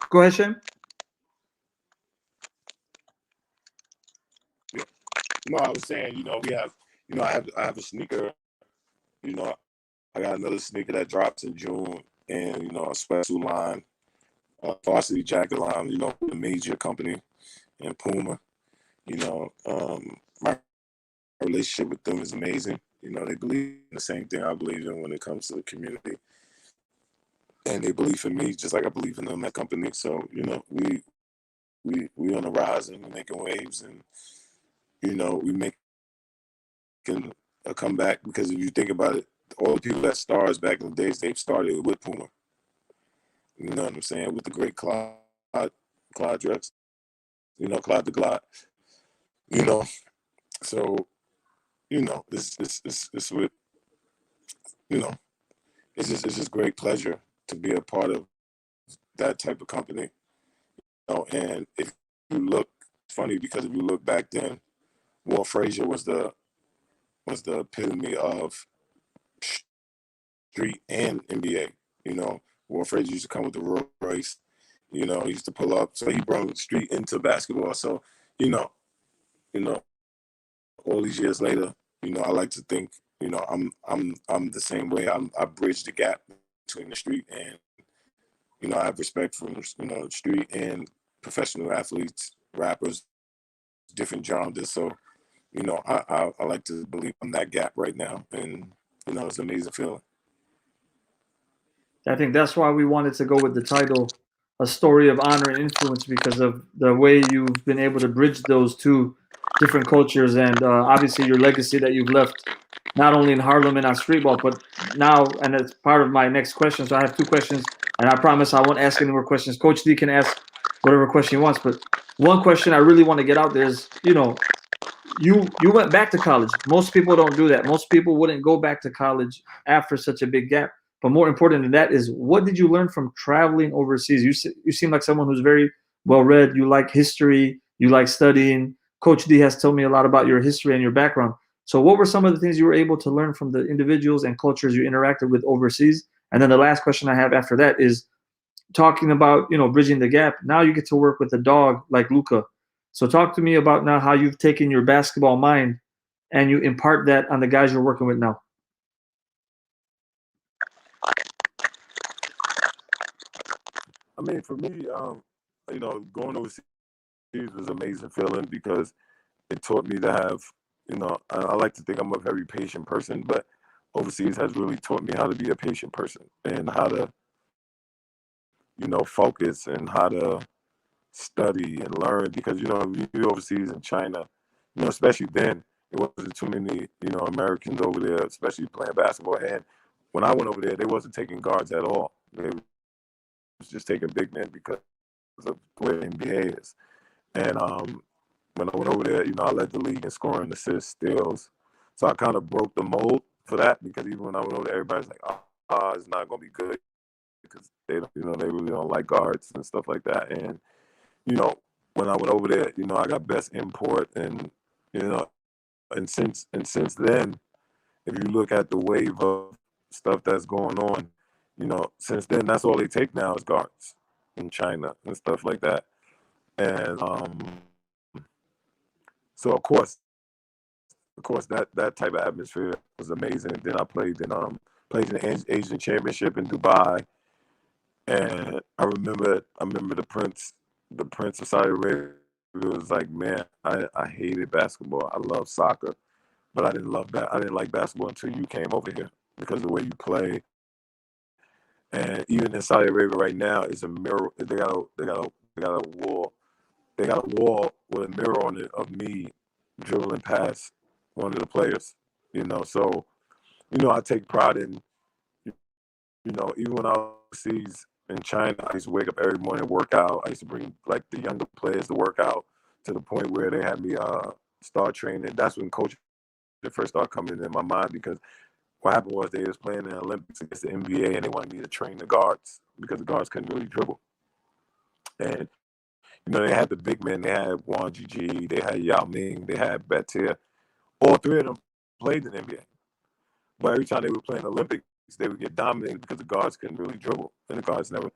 Go ahead, Sham.
No, I was saying, we have, I have a sneaker, I got another sneaker that drops in June, and a special line, varsity jacket line, a major company in Puma. My relationship with them is amazing. They believe in the same thing I believe in when it comes to the community, and they believe in me just like I believe in them, that company. So we on the rise and we're making waves, and we making a comeback, because if you think about it, all the people that stars back in the days, they started with Puma. You know what I'm saying? With the great Claude Drex, Claude the Glot. So this with it's just great pleasure to be a part of that type of company. And if you look, it's funny because if you look back then, Walt Frazier was the epitome of street and NBA. Walt Frazier used to come with the Rolls Royce. He used to pull up, so he brought the street into basketball. So all these years later, I like to think, I'm the same way. I bridge the gap between the street and, I have respect for the street and professional athletes, rappers, different genres. So, I like to believe I'm that gap right now, and it's an amazing feeling.
I think that's why we wanted to go with the title, A Story of Honor and Influence, because of the way you've been able to bridge those two different cultures, and obviously your legacy that you've left, not only in Harlem and on streetball, but now, and it's part of my next question. So I have two questions, and I promise I won't ask any more questions. Coach D can ask whatever question he wants, but one question I really want to get out there is, you went back to college. Most people don't do that. Most people wouldn't go back to college after such a big gap. But more important than that is, what did you learn from traveling overseas? You seem like someone who's very well read. You like history. You like studying. Coach D has told me a lot about your history and your background. So what were some of the things you were able to learn from the individuals and cultures you interacted with overseas? And then the last question I have after that is talking about, bridging the gap. Now you get to work with a dog like Luca. So talk to me about now how you've taken your basketball mind and you impart that on the guys you're working with now.
I mean, for me, going overseas was an amazing feeling, because it taught me to have, I like to think I'm a very patient person, but overseas has really taught me how to be a patient person and how to, focus and how to study and learn, because, you're overseas in China, especially then, it wasn't too many, Americans over there, especially playing basketball. And when I went over there, they wasn't taking guards at all. They was just taking big men because of the way the NBA is. And when I went over there, I led the league in scoring, assists, steals. So I kind of broke the mold for that because even when I went over there, everybody's like, it's not going to be good because they don't, they really don't like guards and stuff like that. And, when I went over there, I got best import and since then, if you look at the wave of stuff that's going on, since then, that's all they take now is guards in China and stuff like that. And so of course that type of atmosphere was amazing. And then I played in the Asian Championship in Dubai, and I remember the Prince of Saudi Arabia was like, man, I hated basketball. I love soccer, but I didn't like basketball until you came over here because of the way you play. And even in Saudi Arabia right now, it's a mirror. They got a wall. They got a wall with a mirror on it of me dribbling past one of the players. So I take pride in even when I was overseas in China, I used to wake up every morning and work out. I used to bring like the younger players to work out to the point where they had me start training. That's when coaching first started coming in my mind because what happened was they was playing in the Olympics against the NBA and they wanted me to train the guards because the guards couldn't really dribble. And they had the big men. They had Wang Jiji, they had Yao Ming, they had Batir. All three of them played in the NBA. But every time they would play in the Olympics, they would get dominated because the guards couldn't really dribble, and the guards never.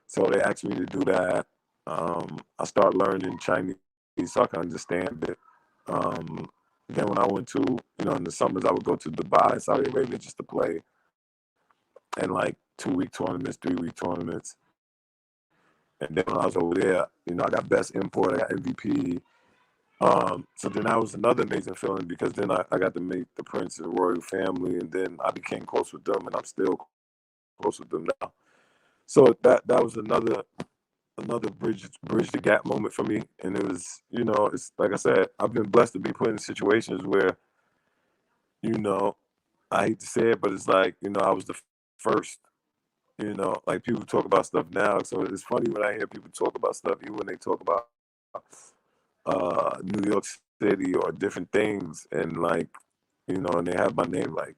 So they asked me to do that. I started learning Chinese so I can understand it. Then when I went to, in the summers, I would go to Dubai, Saudi Arabia, just to play in like 2-week tournaments, 3-week tournaments. And then when I was over there, I got best import, I got MVP. So then that was another amazing feeling because then I got to meet the Prince and the royal family, and then I became close with them, and I'm still close with them now. So that was another bridge the gap moment for me, and it was it's like I said, I've been blessed to be put in situations where I hate to say it, but it's like I was the first. Like people talk about stuff now, so it's funny when I hear people talk about stuff, even when they talk about New York City or different things, and like and they have my name like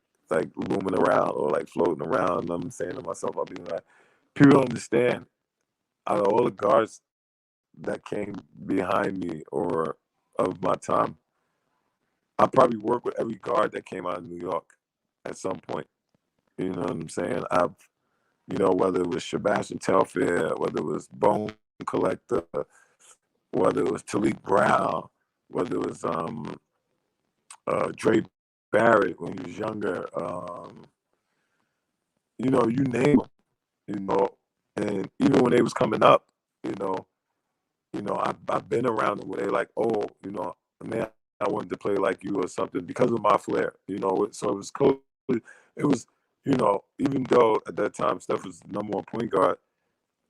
looming around or like floating around, and I'm saying to myself, I'll be like, people don't understand. Out of all the guards that came behind me or of my time, I probably worked with every guard that came out of New York at some point. You know what I'm saying? I've whether it was Sebastian Telfair, whether it was Bone Collector, whether it was Talik Brown, whether it was Dre Barrett when he was younger, you name them, and even when they was coming up, I've been around them where they like, oh, man, I wanted to play like you or something because of my flair, so it was cool. It was, even though at that time Steph was the #1 point guard,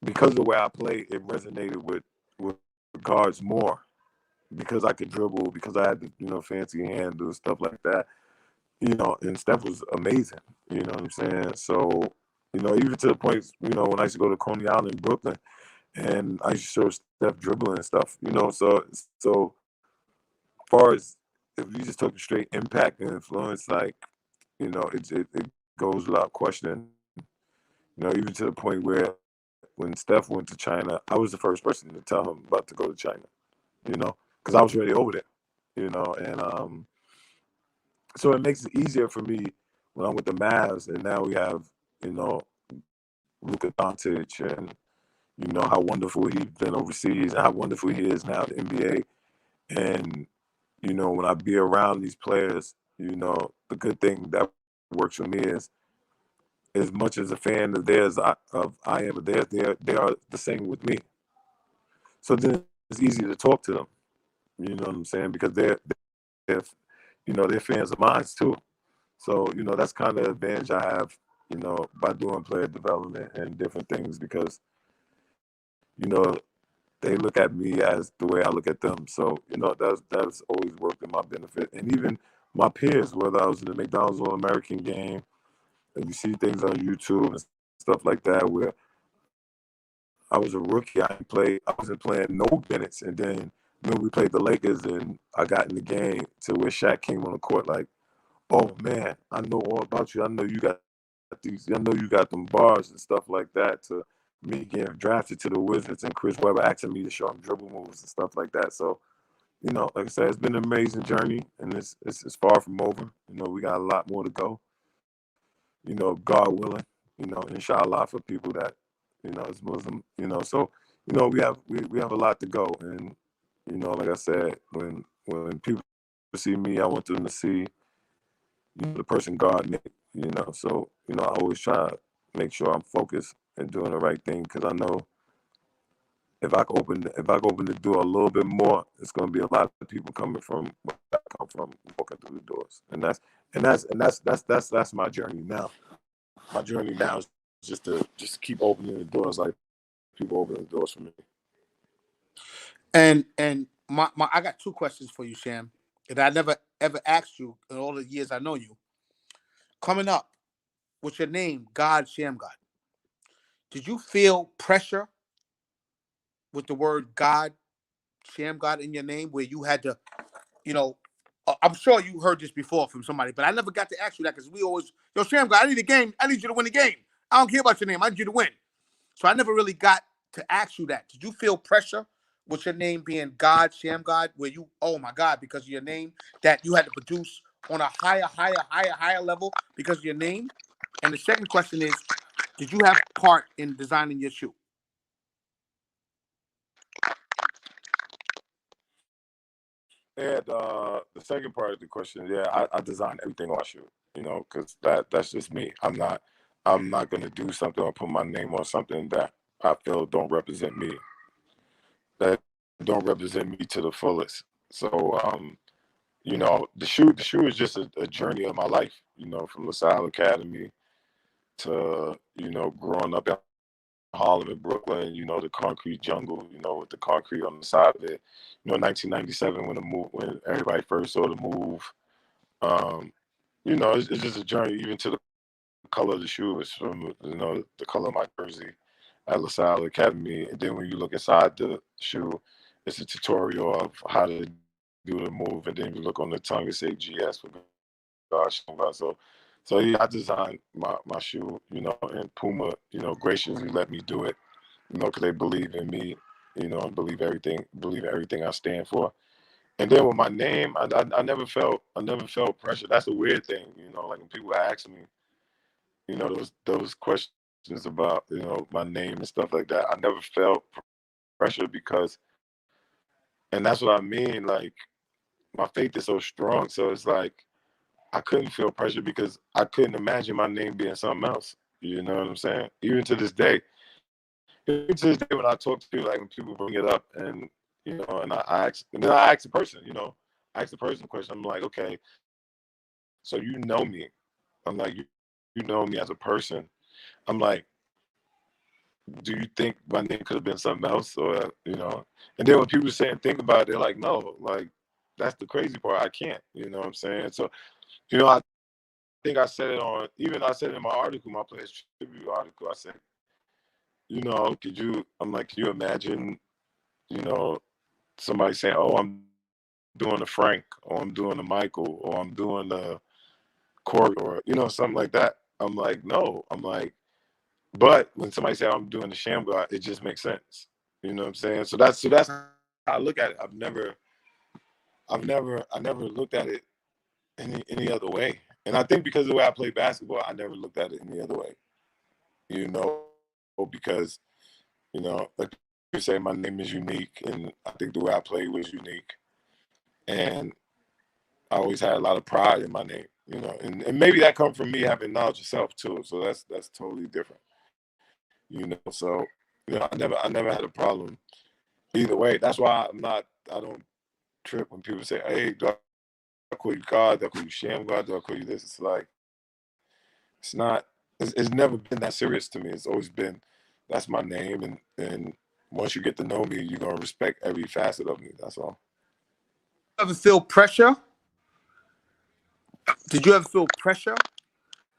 because of the way I played, it resonated with guards more because I could dribble, because I had the, fancy handles, stuff like that, and Steph was amazing, you know what I'm saying? So, even to the point, when I used to go to Coney Island in Brooklyn and I used to show Steph dribbling and stuff, so far as if you just took straight impact and influence, like, it goes without question, even to the point where when Steph went to China, I was the first person to tell him about to go to China, because I was already over there, and so it makes it easier for me when I'm with the Mavs, and now we have, Luka Doncic, and how wonderful he's been overseas, and how wonderful he is now in the NBA, and when I be around these players, the good thing that works for me is, as much as a fan of theirs I am, they are the same with me. So then it's easy to talk to them. You know what I'm saying? Because they're they're fans of mine too. So that's kind of the advantage I have, by doing player development and different things, because they look at me as the way I look at them. So that's always worked in my benefit. And even my peers, whether I was in the McDonald's All-American game, and you see things on YouTube and stuff like that, where I was a rookie. I wasn't playing no minutes, and then when we played the Lakers and I got in the game to where Shaq came on the court like, oh man, I know all about you. I know you got these. I know you got them bars and stuff like that. To me getting drafted to the Wizards and Chris Webber asking me to show him dribble moves and stuff like that. So, you know, like I said, it's been an amazing journey, and it's far from over. You know, we got a lot more to go. You know, God willing. You know, inshallah for people that, you know, is Muslim. You know, so you know we have a lot to go, and you know, like I said, when people see me, I want them to see, you know, the person God made. You know, so you know, I always try to make sure I'm focused and doing the right thing, because I know if I can open the door a little bit more, it's going to be a lot of people coming from where I come from, walking through the doors, and that's my journey now. My journey now is just to keep opening the doors, like people open the doors for me.
And my I got two questions for you, Sham, that I never ever asked you in all the years I know you. Coming up with your name, God Shammgod, did you feel pressure with the word God Shammgod in your name, where you had to, you know, I'm sure you heard this before from somebody, but I never got to ask you that because we always, yo, Shammgod, I need a game. I need you to win the game. I don't care about your name. I need you to win. So I never really got to ask you that. Did you feel pressure with your name being God Shammgod, where you, oh my God, because of your name, that you had to produce on a higher level because of your name? And the second question is, did you have part in designing your shoe?
And the second part of the question, yeah, I design everything on my shoe, you know, because that's just me. I'm not gonna do something or put my name on something that I feel don't represent me. That don't represent me to the fullest. So you know, the shoe is just a journey of my life, you know, from LaSalle Academy to, you know, growing up in Harlem and Brooklyn, you know, the concrete jungle, you know, with the concrete on the side of it. You know, 1997 when everybody first saw the move. You know, it's just a journey, even to the color of the shoe. It's from, you know, the color of my jersey at LaSalle Academy. And then when you look inside the shoe, it's a tutorial of how to do the move. And then you look on the tongue, it say GS for God Shammgod. So yeah, I designed my shoe, you know, and Puma, you know, graciously let me do it, you know, because they believe in me, you know, and believe everything I stand for. And then with my name, I never felt pressure. That's a weird thing, you know, like when people ask me, you know, those questions about, you know, my name and stuff like that. I never felt pressure because, and that's what I mean, like my faith is so strong. So it's like I couldn't feel pressure because I couldn't imagine my name being something else. You know what I'm saying? Even to this day. Even to this day when I talk to people, like when people bring it up and, you know, and then I ask the person, you know, I ask the person a question. I'm like, okay, so you know me. I'm like, you know me as a person. I'm like, do you think my name could have been something else? Or, you know, and then when people say and think about it, they're like, no, like, that's the crazy part. I can't, you know what I'm saying? So, you know, I think I said it in my article, my Players Tribute article. I said, you know, can you imagine, you know, somebody saying, oh, I'm doing a Frank, or I'm doing a Michael, or I'm doing a Corey, or, you know, something like that. I'm like, no. I'm like, but when somebody say I'm doing the Shammgod, it just makes sense. You know what I'm saying? So that's how I look at it. I never looked at it any other way. And I think because of the way I play basketball, I never looked at it any other way. You know, because, you know, like you say, my name is unique, and I think the way I play was unique. And I always had a lot of pride in my name, you know, and maybe that comes from me having knowledge of self too. So that's totally different. You know, so, you know, I never had a problem either way. That's why I don't trip when people say, hey, do I call you God, do I call you Shammgod, do I call you this? It's like, it's not, it's never been that serious to me. It's always been, that's my name, and once you get to know me, you're gonna respect every facet of me. That's all.
Ever feel pressure? Did you ever feel pressure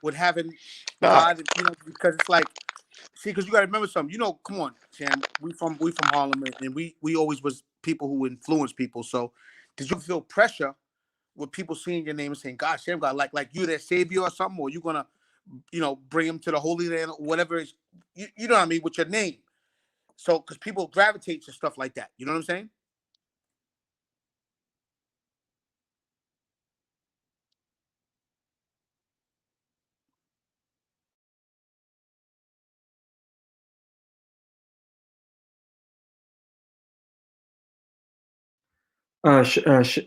with having
Nah,
God? You know, because it's like, see, because you got to remember something. You know, come on, Sam. We from Harlem, and we always was people who influence people. So did you feel pressure with people seeing your name and saying, God, Shammgod, like you their savior or something, or you gonna, bring them to the Holy Land or whatever is, you know what I mean, with your name. So, because people gravitate to stuff like that. You know what I'm saying?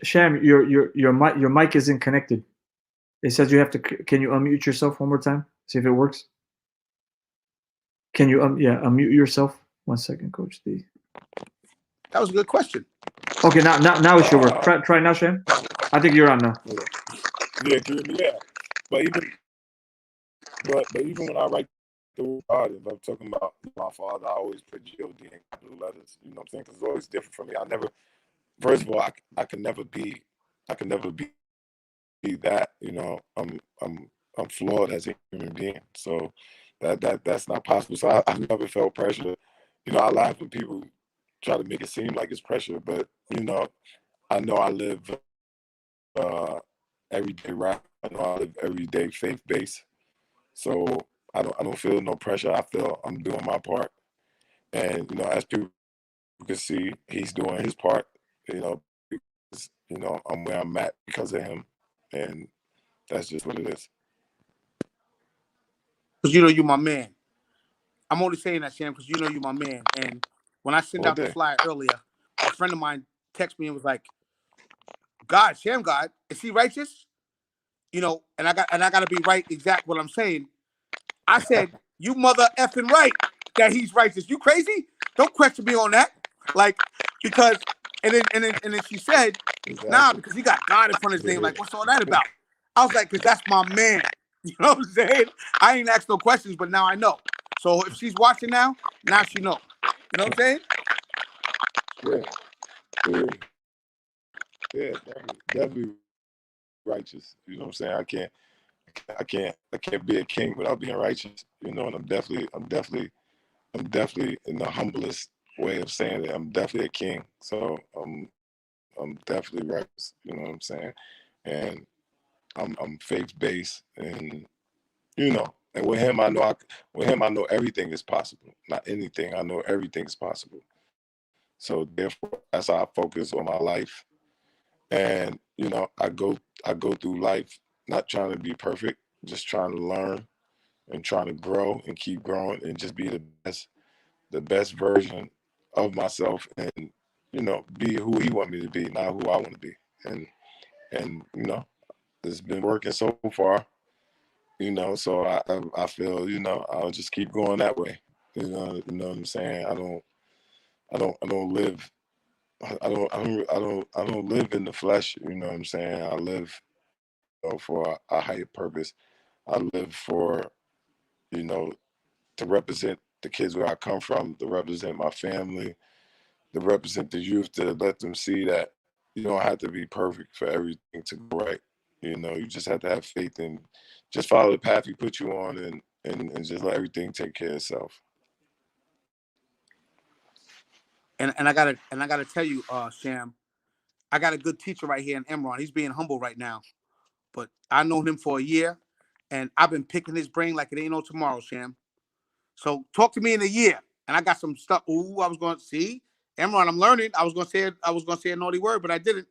Sham, your mic isn't connected. It says you have to. Can you unmute yourself one more time? See if it works. Can you unmute yourself? 1 second, Coach D.
That was a good question.
Okay, now it should work. Try now, Sham. I think you're on now.
Yeah. But even when I write the word God, if I'm talking about my father, I always put G-O-D in capital letters. You know what I'm saying? Because it's always different for me. First of all, I can never be that. I'm flawed as a human being. So that's not possible. So I've never felt pressure. I laugh when people try to make it seem like it's pressure, but I know I live everyday rap. I know I live everyday faith based. So I don't feel no pressure. I feel I'm doing my part, and as people can see, he's doing his part. Because, I'm where I'm at because of him, and that's just what it is.
Because you're my man. I'm only saying that, Sham, because you're my man. And when I sent out the flyer earlier, a friend of mine texted me and was like, God, Shammgod, is he righteous? And I gotta be right exact what I'm saying. I said, you mother effing right that he's righteous. You crazy? Don't question me on that. Because and then she said, nah, because he got God in front of his name. Like, what's all that about? I was like, because that's my man. You know what I'm saying? I ain't asked no questions, but now I know. So if she's watching now she know. You know what I'm
saying? Yeah, definitely righteous. You know what I'm saying? I can't be a king without being righteous. And I'm definitely in the humblest way of saying it. I'm definitely a king. So I'm definitely righteous. You know what I'm saying? And I'm faith based, and and with him I know everything is possible. Not anything. I know everything is possible. So therefore, that's how I focus on my life. And I go through life not trying to be perfect, just trying to learn and trying to grow and keep growing and just be the best version of myself, and be who he want me to be, not who I want to be. And it's been working so far. So I feel I'll just keep going that way. You know what I'm saying? I don't live. I don't live in the flesh. You know what I'm saying? I live for a higher purpose. I live for to represent the kids where I come from, to represent my family, to represent the youth, to let them see that you don't have to be perfect for everything to go right. You just have to have faith and just follow the path he put you on, and just let everything take care of itself.
And I gotta tell you, Sham, I got a good teacher right here in Imran. He's being humble right now, but I known him for a year, and I've been picking his brain like it ain't no tomorrow, Sham. So talk to me in a year, and I got some stuff. Ooh, I was going to see Imran. I'm learning. I was going to say a naughty word, but I didn't.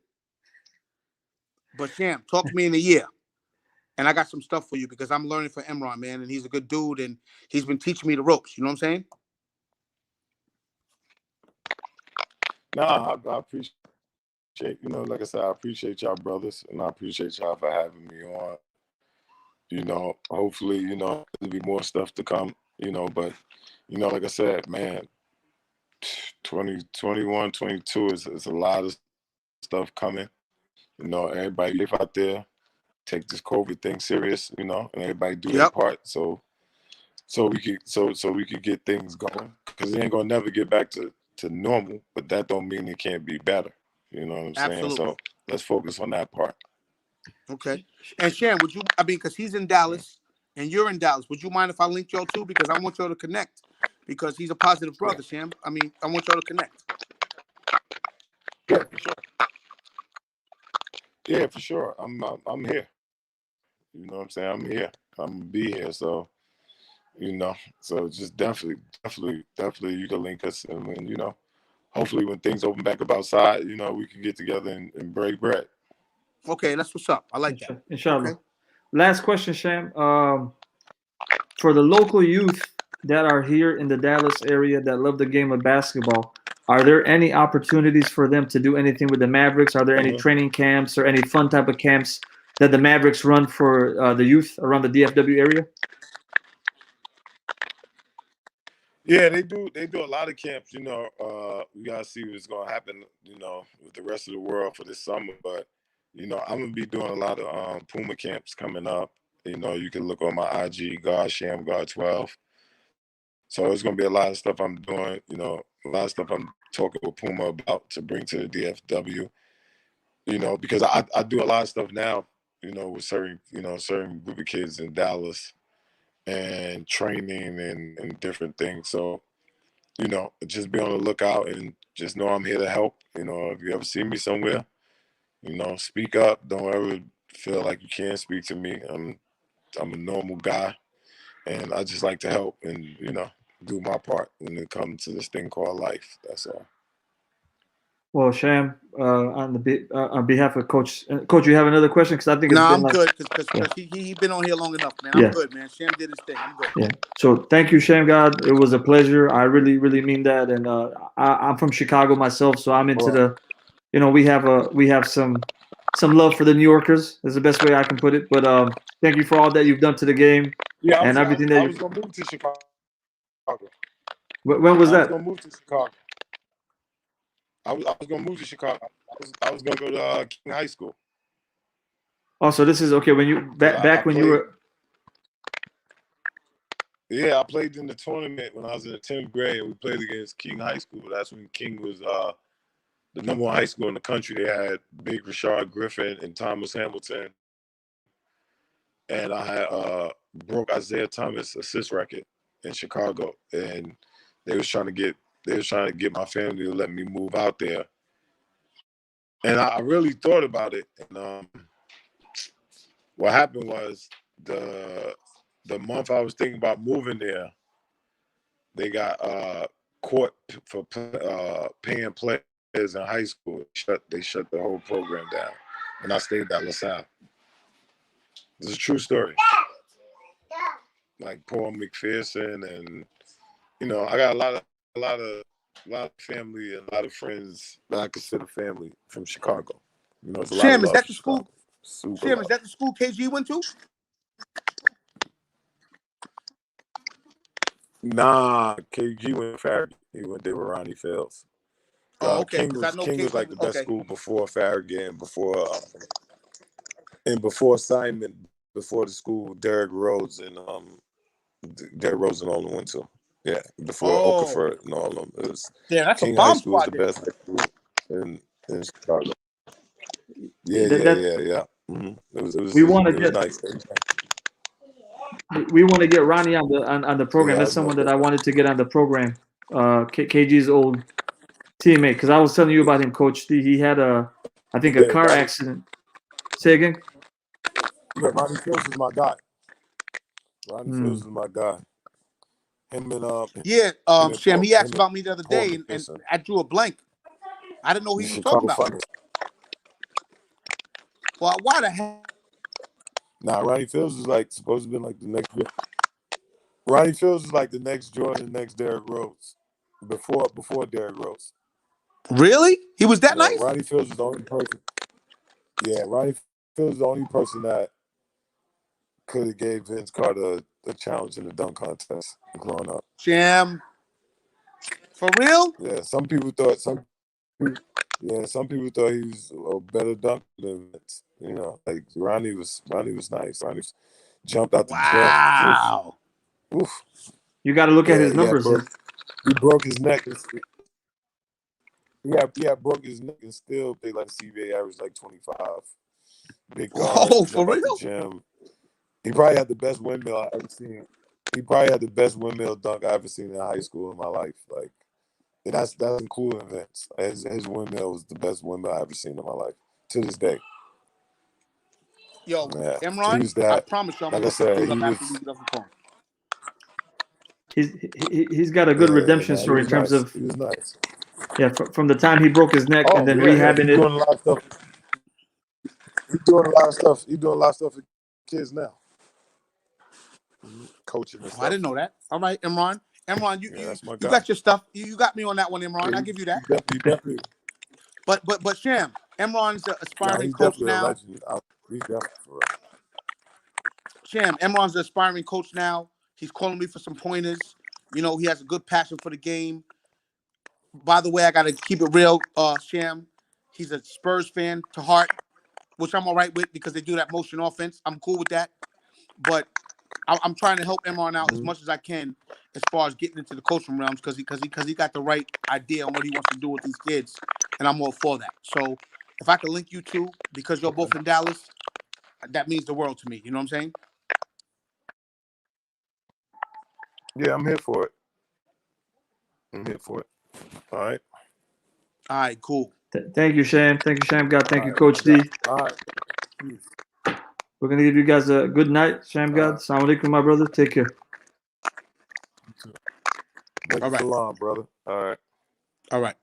But Sham, talk to me in a year, and I got some stuff for you because I'm learning from Imran, man, and he's a good dude, and he's been teaching me the ropes. You know what I'm saying?
Nah, I appreciate. Like I said, I appreciate y'all brothers, and I appreciate y'all for having me on. Hopefully, there'll be more stuff to come, but, like I said, man, 2021, 22 is a lot of stuff coming. Everybody live out there, take this COVID thing serious, and everybody do their part. So we could get things going, because it ain't gonna never get back to normal, but that don't mean it can't be better. You know what I'm saying?
Absolutely.
So let's focus on that part.
Okay. And Sham, because he's in Dallas and you're in Dallas, would you mind if I link y'all too? Because I want y'all to connect, because he's a positive brother, Sham. I want y'all to connect.
Yeah, for sure. Yeah, for sure. I'm here. You know what I'm saying? I'm here. I'm gonna be here. So, so just definitely you can link us, and when hopefully when things open back up outside, we can get together and break bread.
Okay, that's what's up. I like that.
Inshallah.
Okay.
Last question, Sham. For the local youth that are here in the Dallas area that love the game of basketball, are there any opportunities for them to do anything with the Mavericks? Are there any training camps or any fun type of camps that the Mavericks run for the youth around the DFW area?
Yeah, they do. They do a lot of camps. We gotta see what's gonna happen. With the rest of the world for this summer. But I'm gonna be doing a lot of Puma camps coming up. You can look on my IG, God Shammgod 12. So it's gonna be a lot of stuff I'm doing. A lot of stuff I'm talking with Puma about to bring to the DFW. Because I do a lot of stuff now. With certain group of kids in Dallas and training and different things. So just be on the lookout and just know I'm here to help. If you ever see me somewhere, speak up. Don't ever feel like you can't speak to me. I'm a normal guy, and I just like to help and do my part when it comes to this thing called life. That's all.
Well, Sham, on behalf of Coach, you have another question? Because I think it's
No,
been
I'm good because he been on here long enough, man. I'm good, man. Sham did his thing. I'm good.
Yeah. So thank you, Shammgod. It was a pleasure. I really, really mean that. And I'm from Chicago myself, so I'm into the, we have some love for the New Yorkers. Is the best way I can put it. But thank you for all that you've done to the game and everything that
I was gonna move to Chicago.
When was that?
I was gonna move to Chicago. I was gonna move to Chicago. I was gonna go to King High School.
Oh, so this is okay. When you back when you were.
Yeah, I played in the tournament when I was in the 10th grade. We played against King High School. That's when King was the number one high school in the country. They had Big Rashard Griffin and Thomas Hamilton. And I had broke Isaiah Thomas' assist record in Chicago. And they was trying to get my family to let me move out there. And I really thought about it. And what happened was the month I was thinking about moving there, they got caught for paying players in high school. They shut the whole program down, and I stayed at LaSalle. This is a true story. Like Paul McPherson, and I got a lot of family and a lot of friends that I consider family from Chicago.
Sham, is that the school?
Sham,
is that the school KG went to?
Nah, KG went to Farragut. He went there with Ronnie Fields.
Oh, okay.
King was like the best school before Farragut and before Simon, before the school Derrick Rose and all them went to. Yeah, before Okafor and all of them. It was
that's
King
a bomb
High School was the best high school in Chicago. Yeah. Mm-hmm. It was nice.
We want to get Ronnie on the program. That's someone that I wanted to get on the program. KG's old teammate, because I was telling you about him, Coach Dee. He had I think a car accident. Say again?
Yeah, Ronnie Fields is my guy. Ronnie Fields is my guy. Him and
Sham, he asked about me the other day, and I drew a blank. I didn't know who he was talking about. Well, why the hell?
Nah, Ronnie Fields is like supposed to be like the next. Ronnie Fields is like the next Jordan, the next Derrick Rose, before Derrick Rose.
Really? He was that nice?
Ronnie Fields is the only person. Yeah, Ronnie Fields is the only person that could have gave Vince Carter a challenge in the dunk contest growing up.
Sham, for real?
Yeah, some people thought he was a better dunker than Vince. Like Ronnie was nice. Ronnie jumped out the gym.
Wow.
Oof.
You got to look at his numbers.
He broke his neck. He broke his neck and still played like CBA average like 25. Big guard.
Oh, for real?
Gym. He probably had the best windmill I ever seen. He probably had the best windmill dunk I ever seen in high school in my life. Like that's some cool events. His windmill was the best windmill I ever seen in my life to this day.
Yo,
Yeah,
Imran,
he was
I
that.
promise you, I'm
Like
gonna
I
look some
said,
things
he
up after
was.
we get off the phone.
He's got a good redemption
Nah, he
story
was
in terms
nice.
of
He was nice.
from the time he broke his neck and
Oh
then
yeah, he's
rehabbing it.
doing a lot of stuff. He's doing a lot of stuff. He's doing a lot of stuff for kids now. Coaching and
Oh, I
stuff.
didn't know that. All right, Imran. Imran,
Yeah, that's my
you
guy.
got your stuff. You got me on that one, Imran.
Yeah,
I give you that.
he definitely.
But Sham, Imran's an
Nah,
aspiring
he's
coach
definitely a
now.
legend. He's definitely for real.
Sham, Imran's an aspiring coach now. He's calling me for some pointers. You know, he has a good passion for the game. By the way, I gotta keep it real, Sham. He's a Spurs fan to heart, which I'm all right with because they do that motion offense. I'm cool with that. But I'm trying to help Imran out as much as I can as far as getting into the coaching realms because he got the right idea on what he wants to do with these kids, and I'm all for that. So if I can link you two because you're both in Dallas, that means the world to me. You know what I'm saying?
Yeah, I'm here for it. I'm here for it. All right.
All right, cool.
Thank you, Sham. Thank you, Shammgod. Thank you,
All
Coach
right.
D.
All right.
We're gonna give you guys a good night, Shammgod. Assalamu alaikum, my brother. Take care.
Make
All
it
right.
salam, brother. All right.
All right.